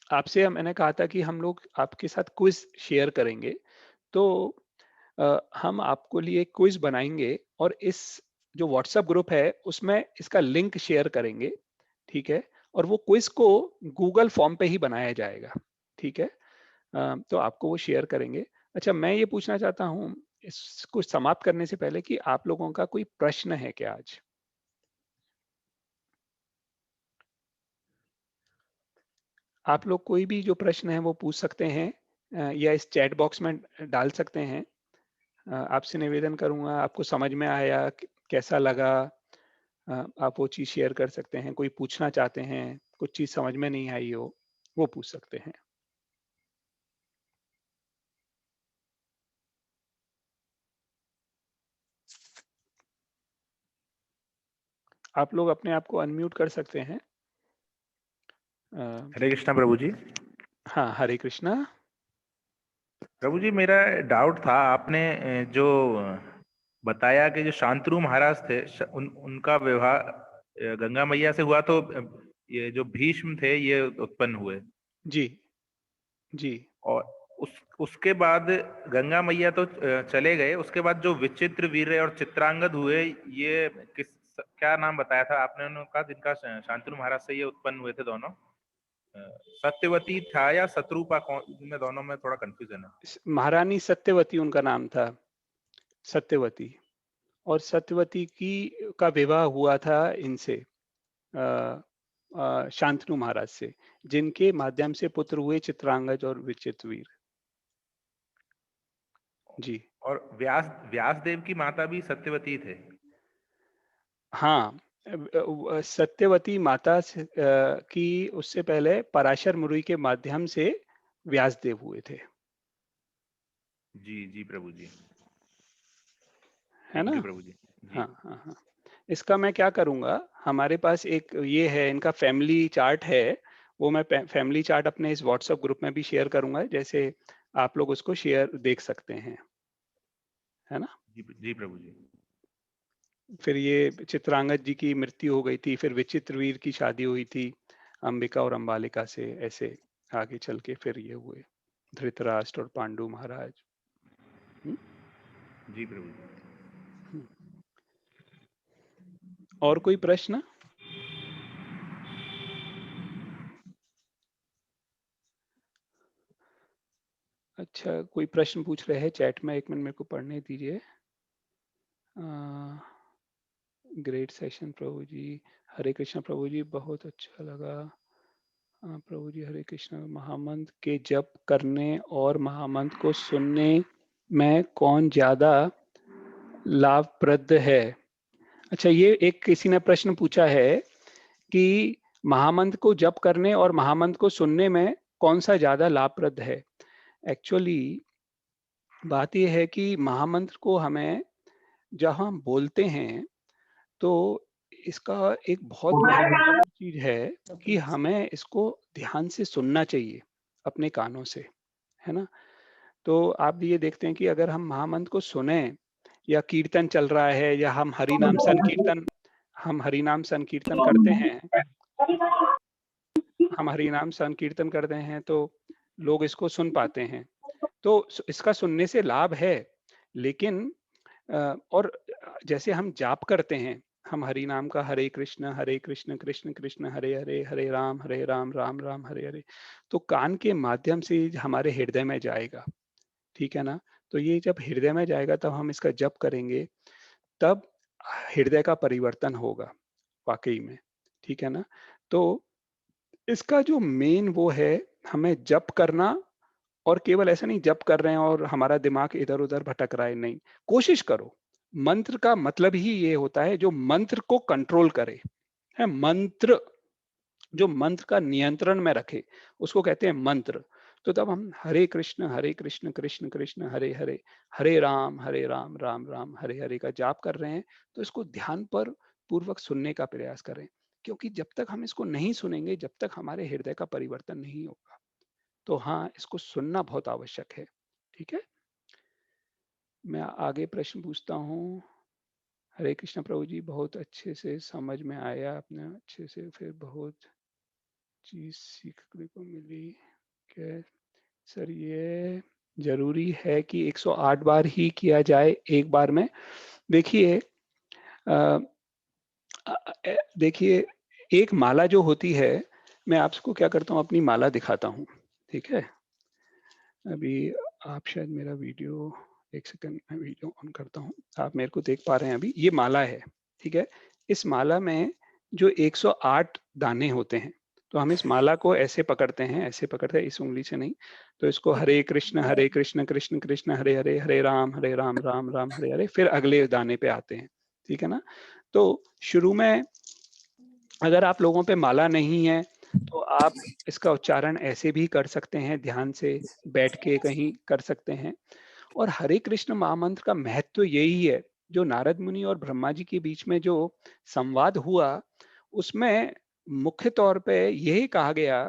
आपसे मैंने कहा था कि हम लोग आपके साथ क्विज़ शेयर करेंगे। तो हम आपको लिए क्विज़ बनाएँगे और इस जो व्हाट्सएप ग्रुप है, उसमें इसका लिंक शेयर करेंगे, ठीक है? और वो क्विज़ को गूगल फॉर्म पे ही बनाया जाएगा, ठीक है? तो आपको वो शेयर करेंगे। अच्छा, मैं ये पूछना चाहता हूँ, इसको समाप्त करने से पहले कि आप लोगों का कोई प्रश्न है क्या आज? आप लोग कोई भी जो प्रश्न है वो पूछ सकते हैं या इस चैट बॉक्स में डाल सकते हैं। आपसे निवेदन करूँगा, आपको समझ में आया, कैसा लगा? आप वो चीज़ शेयर कर सकते हैं। कोई पूछना चाहते हैं, कुछ चीज़ समझ में नहीं आई हो, वो पूछ सकते हैं। आप लोग अपने आप को अनम्यूट कर सकते हैं। अ, हरे कृष्णा प्रभु जी। हाँ, हरे कृष्णा। प्रभु जी, मेरा डाउट था, आपने जो बताया कि जो शांतनु महाराज थे, उनका विवाह गंगा मैया से हुआ, तो ये जो भीष्म थे ये उत्पन्न हुए, जी, जी। और उसके बाद गंगा मैया तो चले गए, उसके बाद जो विचित्र वीर्य और चित्रांगद हुए, ये क्या नाम बताया था आपने उनका, जिनका शांतनु महाराज से ये उत्पन्न हुए थे दोनों? सत्यवती था या शत्रुपा, कौन में दोनों में थोड़ा कंफ्यूजन है। महारानी सत्यवती उनका नाम था, सत्यवती। और सत्यवती की का विवाह हुआ था इनसे, शांतनु महाराज से, जिनके माध्यम से पुत्र हुए चित्रांगज और विचित्रवीर। जी। और व्यास व्यास देव की माता भी सत्यवती थे। हाँ, सत्यवती माता की उससे पहले पराशर मुनि के माध्यम से व्यासदेव हुए थे, जी जी प्रभु जी। है थैंक यू ना? प्रभु जी। जी हाँ, हाँ, हाँ। इसका मैं क्या करूँगा, हमारे पास एक ये है, इनका फैमिली चार्ट है, वो मैं फैमिली चार्ट अपने इस व्हाट्सएप ग्रुप में भी शेयर करूँगा, जैसे आप लोग उसको शेयर देख सकते हैं, है ना? जी प्रभु जी। फिर ये चित्रांगद जी की मृत्यु हो गई थी, फिर विचित्रवीर की शादी हुई थी अंबिका और अंबालिका से, ऐसे आगे चल के फिर ये हुए धृतराष्ट्र और पांडु महाराज। हुँ, जी प्रभु जी। हुँ। और कोई प्रश्न? अच्छा, कोई प्रश्न पूछ रहे हैं चैट में, 1 मिनट मेरे को पढ़ने दीजिए। अ, ग्रेट सेशन प्रभु जी, हरे कृष्णा प्रभु जी, बहुत अच्छा लगा। प्रभु जी हरे कृष्णा, महामंत्र के जप करने और महामंत्र को सुनने में कौन ज़्यादा लाभप्रद है? अच्छा, ये एक किसी ने प्रश्न पूछा है कि महामंत्र को जप करने और महामंत्र को सुनने में कौन-सा ज़्यादा लाभप्रद है? एक्चुअली बात ये है कि महामंत्र को हमें जब हम बोलते हैं, तो इसका एक बहुत महत्वपूर्ण चीज़ है कि हमें इसको ध्यान से सुनना चाहिए, अपने कानों से, है ना? तो आप ये देखते हैं कि अगर हम महामंत्र को सुनें या कीर्तन चल रहा है या हम हरि नाम संकीर्तन करते हैं, तो लोग इसको सुन पाते हैं। तो इसका सुनने से लाभ है, लेकिन और जैसे हम जाप करते हैं, हम हरि नाम का हरे कृष्ण कृष्ण कृष्ण हरे हरे, हरे राम राम राम हरे हरे, तो कान के माध्यम से हमारे हृदय में जाएगा, ठीक है ना? तो ये जब हृदय में जाएगा तब हम इसका जप करेंगे, तब हृदय का परिवर्तन होगा वाकई में, ठीक है ना? तो इसका जो मेन वो है, हमें जप करना और केवल ऐसा नहीं जप कर रहे हैं और हमारा दिमाग इधर उधर भटक रहा है, नहीं, कोशिश करो। मंत्र का मतलब ही ये होता है जो मंत्र को कंट्रोल करे, है मंत्र, जो मंत्र का नियंत्रण में रखे, उसको कहते हैं मंत्र। तो तब हम हरे कृष्ण कृष्ण कृष्ण हरे हरे, हरे राम राम राम हरे हरे का जाप कर रहे हैं, तो इसको ध्यान पर पूर्वक सुनने का प्रयास करें, क्योंकि जब तक हम इसको नहीं सुनेंगे, जब तक हमारे हृदय का परिवर्तन नहीं होगा। तो हाँ, इसको सुनना बहुत आवश्यक है। ठीक है, मैं आगे प्रश्न पूछता हूँ। हरे कृष्ण प्रभु जी, बहुत अच्छे से समझ में आया, आपने अच्छे से फिर बहुत चीज सीखने को मिली। क्या सर, ये जरूरी है कि 108 बार ही किया जाए एक बार में? देखिए, देखिए, एक माला जो होती है, मैं आपको क्या करता हूँ, अपनी माला दिखाता हूँ। ठीक है, अभी आप शायद मेरा वीडियो, एक सेकंड मैं वीडियो ऑन करता हूँ, आप मेरे को देख पा रहे हैं अभी, ये माला है। ठीक है, इस माला में जो 108 दाने होते हैं, तो हम इस माला को ऐसे पकड़ते हैं, ऐसे पकड़ते हैं, इस उंगली से नहीं। तो इसको हरे कृष्ण कृष्ण कृष्ण हरे हरे, हरे राम राम राम हरे हरे, फिर अगले दाने पे आते हैं। ठीक है ना? तो शुरू में अगर आप लोगों पे माला नहीं है, तो आप इसका उच्चारण ऐसे भी कर सकते हैं, ध्यान से बैठ के कहीं कर सकते हैं। और हरे कृष्ण महामंत्र का महत्व यही है, जो नारद मुनि और ब्रह्मा जी के बीच में जो संवाद हुआ, उसमें मुख्य तौर पे यही कहा गया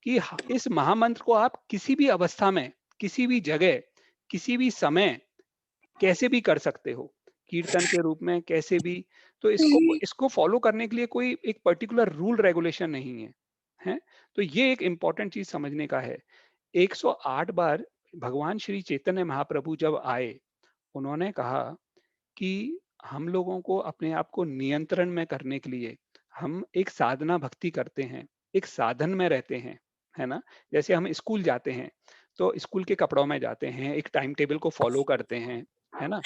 कि इस महामंत्र को आप किसी भी अवस्था में, किसी भी जगह, किसी भी समय कैसे भी कर सकते हो, कीर्तन के रूप में कैसे भी। तो इसको इसको फॉलो करने के लिए कोई एक पर्टिकुलर रूल रेगुलेशन नहीं है, है? तो ये एक इंपॉर्टेंट चीज समझने का है। 108 बार भगवान श्री चैतन्य महाप्रभु जब आए, उन्होंने कहा कि हम लोगों को अपने आप को नियंत्रण में करने के लिए हम एक साधना भक्ति करते हैं, एक साधन में रहते हैं, है ना? जैसे हम स्कूल जाते हैं, तो स्कूल के कपड़ों में जाते हैं, एक टाइम टेबल को फॉलो करते हैं, है ना?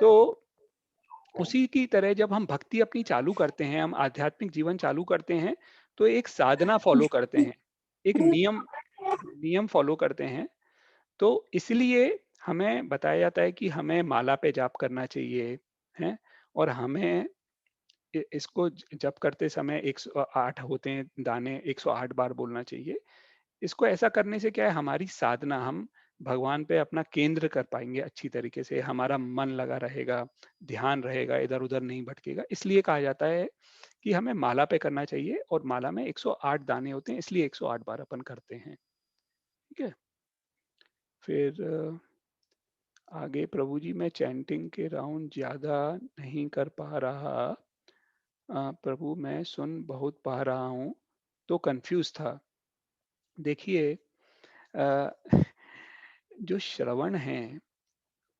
तो उसी की तरह जब हम भक्ति अपनी चालू करते हैं, हम आध्यात्मिक जीवन चालू करते हैं, तो एक साधना फॉलो करते हैं, एक नियम नियम फॉलो करते हैं। तो इसलिए हमें बताया जाता है कि हमें माला पे जाप करना चाहिए, है? और हमें इसको जप करते समय 108 होते हैं दाने, 108 बार बोलना चाहिए। इसको ऐसा करने से क्या है, हमारी साधना, हम भगवान पे अपना केंद्र कर पाएंगे अच्छी तरीके से, हमारा मन लगा रहेगा, ध्यान रहेगा, इधर उधर नहीं भटकेगा। इसलिए कहा जाता है कि हमें माला पे करना चाहिए, और माला में 108 दाने होते हैं, इसलिए 108 बार अपन करते हैं। ठीक है, फिर आगे प्रभु जी, मैं चैंटिंग के राउंड ज्यादा नहीं कर पा रहा। प्रभु मैं सुन बहुत पा रहा हूँ, तो कंफ्यूज था। देखिए, अ, जो श्रवण है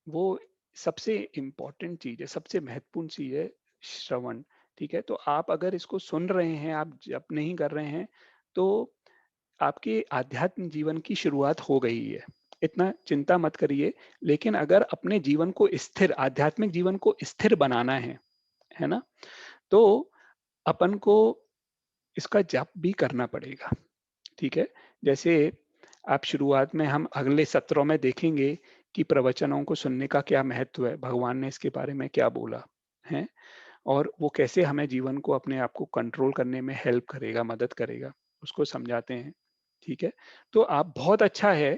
वो सबसे इम्पोर्टेंट चीज है, सबसे महत्वपूर्ण चीज है श्रवण। ठीक है, तो आप अगर इसको सुन रहे हैं, आप जप नहीं कर रहे हैं, तो आपके आध्यात्म जीवन की शुरुआत हो गई है, इतना चिंता मत करिए। लेकिन अगर अपने जीवन को स्थिर, आध्यात्मिक जीवन को स्थिर बनाना है ना, तो अपन को इसका जप भी करना पड़ेगा। ठीक है, जैसे आप शुरुआत में, हम अगले सत्रों में देखेंगे कि प्रवचनों को सुनने का क्या महत्व है, भगवान ने इसके बारे में क्या बोला है, और वो कैसे हमें जीवन को, अपने आप को कंट्रोल करने में हेल्प करेगा, मदद करेगा, उसको समझाते हैं। ठीक है, तो आप, बहुत अच्छा है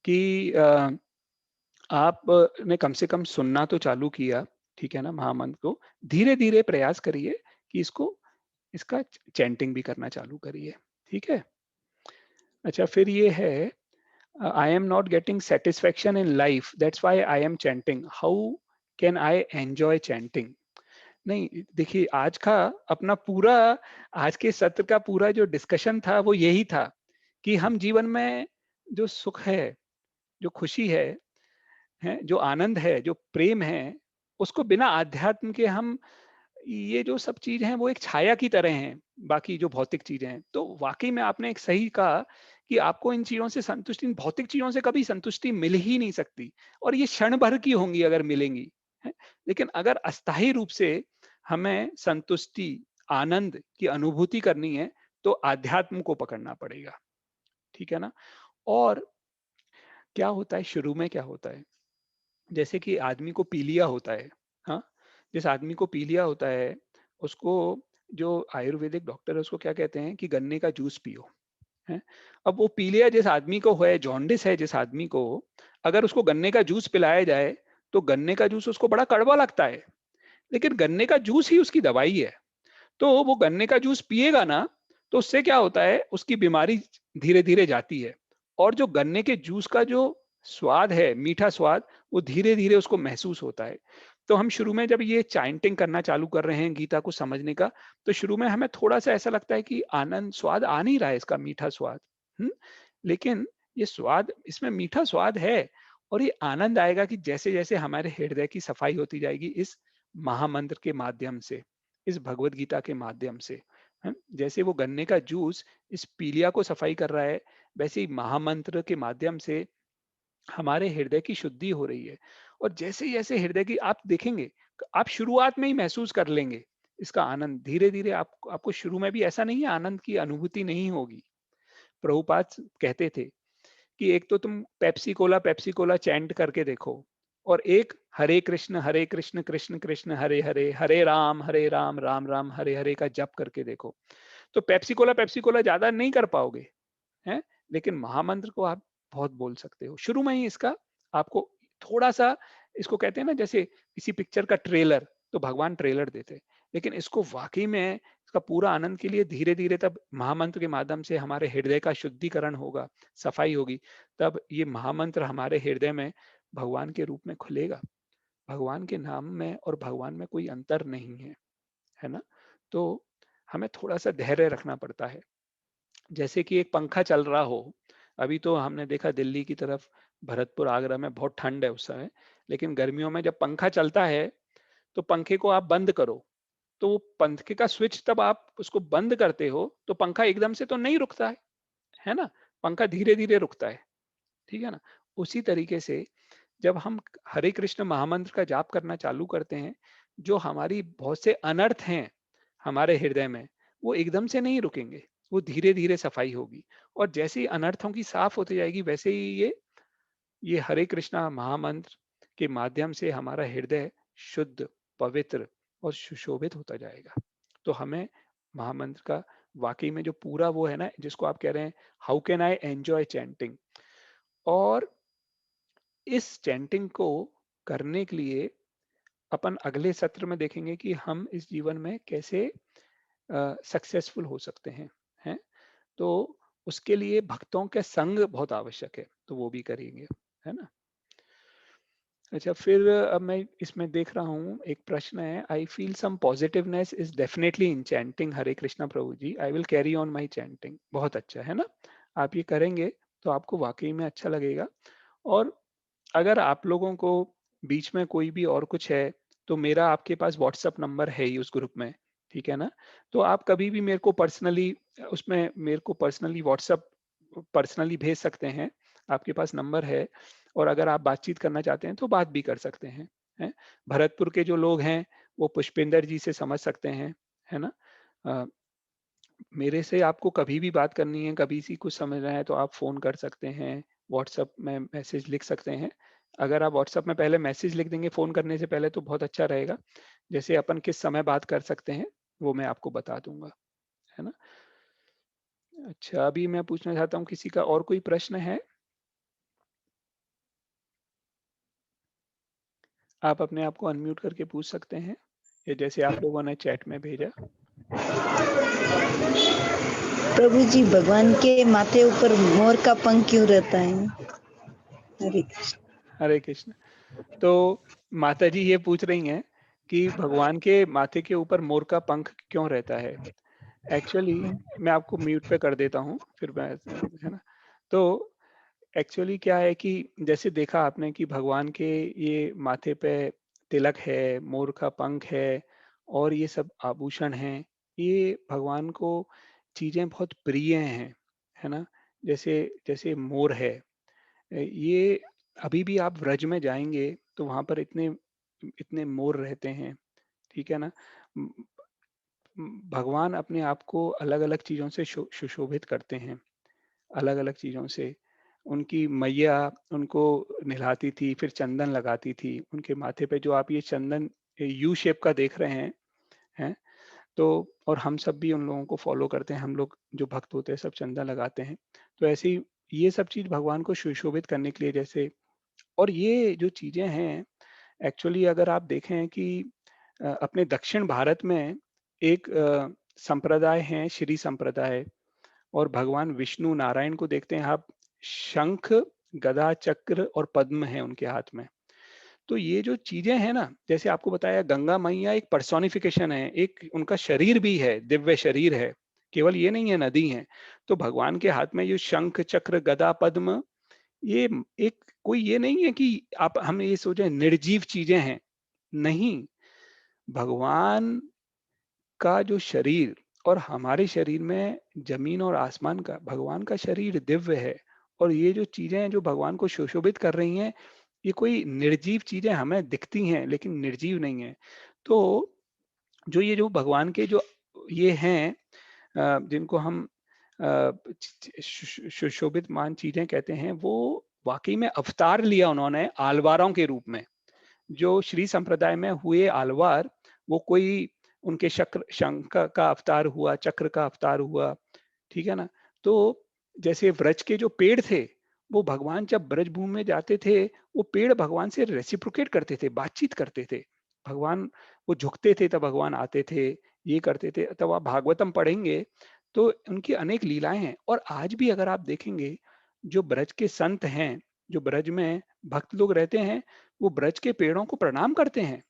कि आपने कम से कम सुनना तो चालू किया। ठीक है ना, महामंत्र को धीरे धीरे प्रयास करिए कि इसका चैंटिंग भी करना चालू करिए। ठीक है, अच्छा, फिर ये है, I am not getting satisfaction in life, that's why I am chanting, how can I enjoy chanting? नहीं, देखिए, आज का अपना पूरा, आज के सत्र का पूरा जो डिस्कशन था वो यही था कि हम जीवन में जो सुख है, जो खुशी है, जो आनंद है, जो प्रेम है, उसको बिना आध्यात्म के हम, ये जो सब चीज हैं वो एक छाया की तरह हैं, बाकी जो भौतिक चीजें हैं। तो वाकई में आपने एक सही कहा कि आपको इन चीजों से संतुष्टि, इन भौतिक चीजों से कभी संतुष्टि मिल ही नहीं सकती, और ये क्षण भर की होंगी अगर मिलेंगी, है? लेकिन अगर अस्थायी रूप से हमें संतुष्टि, आनंद की अनुभूति करनी है, तो आध्यात्म को पकड़ना पड़ेगा। ठीक है ना? और क्या होता है शुरू में, क्या होता है, जैसे कि आदमी को पीलिया होता है, हाँ, जिस आदमी को पीलिया होता है उसको जो आयुर्वेदिक डॉक्टर है उसको क्या कहते हैं कि गन्ने का जूस पियो, है। अब वो पीलिया जिस आदमी को है, जॉन्डिस है जिस आदमी को, अगर उसको गन्ने का जूस पिलाया जाए तो गन्ने का जूस उसको बड़ा कड़वा लगता है, लेकिन गन्ने का जूस ही उसकी दवाई है। तो वो गन्ने का जूस पिएगा ना, तो उससे क्या होता है, उसकी बीमारी धीरे धीरे जाती है। और जो गन्ने के जूस का जो स्वाद है, मीठा स्वाद, वो धीरे धीरे उसको महसूस होता है। तो हम शुरू में जब ये चैंटिंग करना चालू कर रहे हैं गीता को समझने का, तो शुरू में हमें थोड़ा सा ऐसा लगता है कि आनंद स्वाद आ नहीं रहा है, इसका मीठा स्वाद। लेकिन ये स्वाद, इसमें मीठा स्वाद है। और ये आनंद आएगा कि जैसे जैसे हमारे हृदय की सफाई होती जाएगी इस महामंत्र के माध्यम से, इस भगवत गीता के माध्यम से, है। जैसे वो गन्ने का जूस इस पीलिया को सफाई कर रहा है, वैसे ही महामंत्र के माध्यम से हमारे हृदय की शुद्धि हो रही है। और जैसे जैसे हृदय की आप देखेंगे, आप शुरुआत में ही महसूस कर लेंगे इसका आनंद। धीरे धीरे आपको शुरू में भी ऐसा नहीं है, आनंद की अनुभूति नहीं होगी। प्रभुपाद कहते थे कि एक तो तुम पेप्सी कोला चैंट करके देखो, और एक हरे कृष्ण कृष्ण कृष्ण हरे हरे, हरे राम राम राम हरे हरे का जप करके देखो। तो पेप्सी कोला ज्यादा नहीं कर पाओगे, हैं, लेकिन महामंत्र को आप बहुत बोल सकते हो। शुरू में ही इसका आपको थोड़ा सा, इसको कहते हैं ना जैसे किसी पिक्चर का ट्रेलर, तो भगवान ट्रेलर देते हैं, लेकिन इसको वाकई में इसका पूरा आनंद के लिए धीरे धीरे तब महामंत्र के माध्यम से हमारे हृदय का शुद्धिकरण होगा, सफाई होगी, तब ये महामंत्र हमारे हृदय में भगवान के रूप में खुलेगा। भगवान के नाम में और भगवान में कोई अंतर नहीं है, है ना। तो हमें थोड़ा सा धैर्य रखना पड़ता है। जैसे कि एक पंखा चल रहा हो, अभी तो हमने देखा दिल्ली की तरफ, भरतपुर आगरा में बहुत ठंड है उस समय, लेकिन गर्मियों में जब पंखा चलता है तो पंखे को आप बंद करो, तो वो पंखे का स्विच तब आप उसको बंद करते हो तो पंखा एकदम से तो नहीं रुकता है ना, पंखा धीरे धीरे रुकता है, ठीक है ना। उसी तरीके से जब हम हरे कृष्ण महामंत्र का जाप करना चालू करते हैं, जो हमारी बहुत से अनर्थ हैं हमारे हृदय में, वो एकदम से नहीं रुकेंगे, वो धीरे धीरे सफाई होगी। और जैसे ही अनर्थों की साफ होती जाएगी, वैसे ही ये हरे कृष्णा महामंत्र के माध्यम से हमारा हृदय शुद्ध, पवित्र और सुशोभित होता जाएगा। तो हमें महामंत्र का वाकई में जो पूरा वो है ना, जिसको आप कह रहे हैं how can I enjoy chanting, और इस चैंटिंग को करने के लिए अपन अगले सत्र में देखेंगे कि हम इस जीवन में कैसे सक्सेसफुल हो सकते हैं। तो उसके लिए भक्तों के संग बहुत आवश्यक है, तो वो भी करेंगे, है ना। अच्छा, फिर अब मैं इसमें देख रहा हूँ एक प्रश्न है, I feel some positiveness is definitely in chanting Hare Krishna Prabhu ji, I will carry on my chanting. बहुत अच्छा है ना, आप ये करेंगे तो आपको वाकई में अच्छा लगेगा। और अगर आप लोगों को बीच में कोई भी और कुछ है, तो मेरा आपके पास व्हाट्सएप नंबर है ही उस ग्रुप में, ठीक है ना। तो आप कभी भी मेरे को पर्सनली, उसमें मेरे को पर्सनली व्हाट्सएप पर्सनली भेज सकते हैं, आपके पास नंबर है। और अगर आप बातचीत करना चाहते हैं तो बात भी कर सकते हैं। भरतपुर के जो लोग हैं वो पुष्पिंदर जी से समझ सकते हैं, है ना। अ, मेरे से आपको कभी भी बात करनी है, कभी सी कुछ समझना है तो आप फ़ोन कर सकते हैं, व्हाट्सएप में मैसेज लिख सकते हैं। अगर आप व्हाट्सएप में पहले मैसेज लिख देंगे फ़ोन करने से पहले तो बहुत अच्छा रहेगा। जैसे अपन किस समय बात कर सकते हैं, वो मैं आपको बता दूँगा, है ना। अच्छा, अभी मैं पूछना चाहता हूँ किसी का और कोई प्रश्न है? आप अपने आप को अनम्यूट करके पूछ सकते हैं, या जैसे आप लोगों ने चैट में भेजा। प्रभु जी, भगवान के माथे ऊपर मोर का पंख क्यों रहता है? हरे कृष्ण। हरे कृष्ण। तो माता जी ये पूछ रही हैं कि भगवान के माथे के ऊपर मोर का पंख क्यों रहता है। एक्चुअली मैं आपको म्यूट पे कर देता हूँ, फिर मैं, है ना। तो एक्चुअली क्या है कि जैसे देखा आपने कि भगवान के ये माथे पे तिलक है, मोर का पंख है, और ये सब आभूषण हैं, ये भगवान को चीजें बहुत प्रिय हैं, है ना। जैसे जैसे मोर है, ये अभी भी आप व्रज में जाएंगे तो वहां पर इतने इतने मोर रहते हैं, ठीक है ना। म- भगवान अपने आप को अलग अलग चीजों से सुशोभित करते हैं, अलग अलग चीजों से। उनकी मैया उनको नहलाती थी, फिर चंदन लगाती थी उनके माथे पे, जो आप ये चंदन यू शेप का देख रहे हैं। तो और हम सब भी उन लोगों को फॉलो करते हैं, हम लोग जो भक्त होते हैं सब चंदन लगाते हैं। तो ऐसे ही ये सब चीज भगवान को सुशोभित करने के लिए, जैसे, और ये जो चीजें हैं एक्चुअली अगर आप देखें कि अपने दक्षिण भारत में एक संप्रदाय है, श्री संप्रदाय, और भगवान विष्णु नारायण को देखते हैं आप, शंख, गदा, चक्र और पद्म है उनके हाथ में। तो ये जो चीजें हैं ना, जैसे आपको बताया गंगा मैया एक पर्सोनिफिकेशन है, एक उनका शरीर भी है, दिव्य शरीर है, केवल ये नहीं है नदी है। तो भगवान के हाथ में ये शंख, चक्र, गदा, पद्म, ये एक कोई ये नहीं है कि आप हम ये सोचे निर्जीव चीजें हैं, नहीं। भगवान का जो शरीर और हमारे शरीर में जमीन और आसमान का, भगवान का शरीर दिव्य है। और ये जो चीजें हैं जो भगवान को सुशोभित कर रही हैं, ये कोई निर्जीव चीजें हमें दिखती हैं लेकिन निर्जीव नहीं है। तो जो ये जो भगवान के जो ये हैं जिनको हम सुशोभित मान चीजें कहते हैं, वो वाकई में अवतार लिया उन्होंने आलवारों के रूप में। जो श्री संप्रदाय में हुए आलवार, वो कोई उनके शंख का अवतार हुआ, चक्र का अवतार हुआ, ठीक है ना। तो जैसे व्रज के जो पेड़ थे, वो भगवान जब ब्रज भूमि में जाते थे, वो पेड़ भगवान से रेसिप्रोकेट करते थे, बातचीत करते थे। भगवान वो झुकते थे तब भगवान आते थे, ये करते थे। तब आप भागवतम पढ़ेंगे तो उनकी अनेक लीलाएं हैं। और आज भी अगर आप देखेंगे, जो ब्रज के संत हैं, जो ब्रज में भक्त लोग रहते हैं, वो ब्रज के पेड़ों को प्रणाम करते हैं,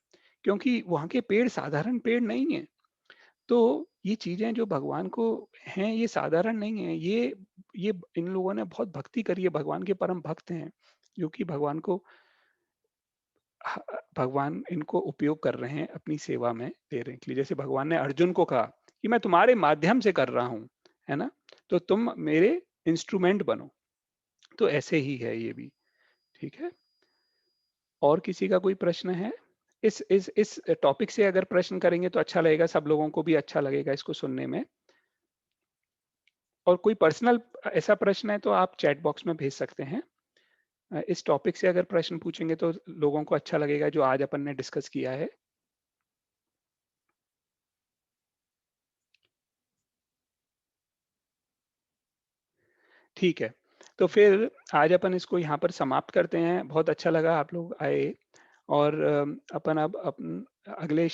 क्योंकि वहां के पेड़ साधारण पेड़ नहीं है। तो ये चीजें जो भगवान को हैं, ये साधारण नहीं है। ये इन लोगों ने बहुत भक्ति करी है, भगवान के परम भक्त हैं, जो कि भगवान को भगवान इनको उपयोग कर रहे हैं अपनी सेवा में देने के लिए। जैसे भगवान ने अर्जुन को कहा कि मैं तुम्हारे माध्यम से कर रहा हूं, है ना, तो तुम मेरे इंस्ट्रूमेंट बनो। तो ऐसे ही है ये भी, ठीक है। और किसी का कोई प्रश्न है? इस टॉपिक से अगर प्रश्न करेंगे तो अच्छा लगेगा, सब लोगों को भी अच्छा लगेगा इसको सुनने में। और कोई पर्सनल ऐसा प्रश्न है तो आप चैट बॉक्स में भेज सकते हैं। इस टॉपिक से अगर प्रश्न पूछेंगे तो लोगों को अच्छा लगेगा, जो आज अपन ने डिस्कस किया है। ठीक है, तो फिर आज अपन इसको यहाँ पर समाप्त करते हैं। बहुत अच्छा लगा आप लोग आए, और अपन अब अगले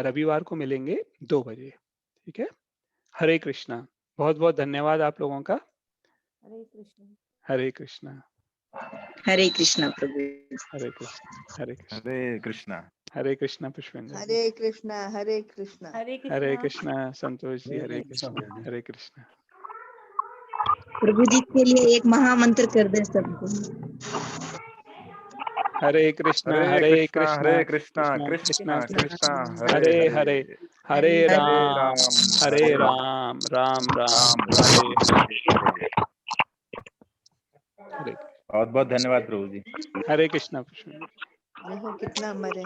रविवार को मिलेंगे 2 बजे, ठीक है। हरे कृष्णा, बहुत बहुत धन्यवाद आप लोगों का। हरे कृष्ण। हरे कृष्णा। हरे कृष्णा प्रभु। हरे कृष्णा। हरे कृष्णा। हरे कृष्णा। हरे कृष्णा पुष्पेंद्र जी। हरे कृष्णा। हरे कृष्णा। हरे कृष्णा संतोष जी। हरे कृष्णा। हरे कृष्णा। प्रभु जी के लिए एक महामंत्र कर दे सबको। हरे कृष्णा। हरे कृष्णा। हरे कृष्णा कृष्णा कृष्णा कृष्णा कृष्णा हरे हरे हरे। हरे हरे हरे राम हरे राम राम राम हरे हरे। हरे बहुत बहुत धन्यवाद प्रभु जी। हरे कृष्णा पुष्पेंद्र। देखो कितना मरे।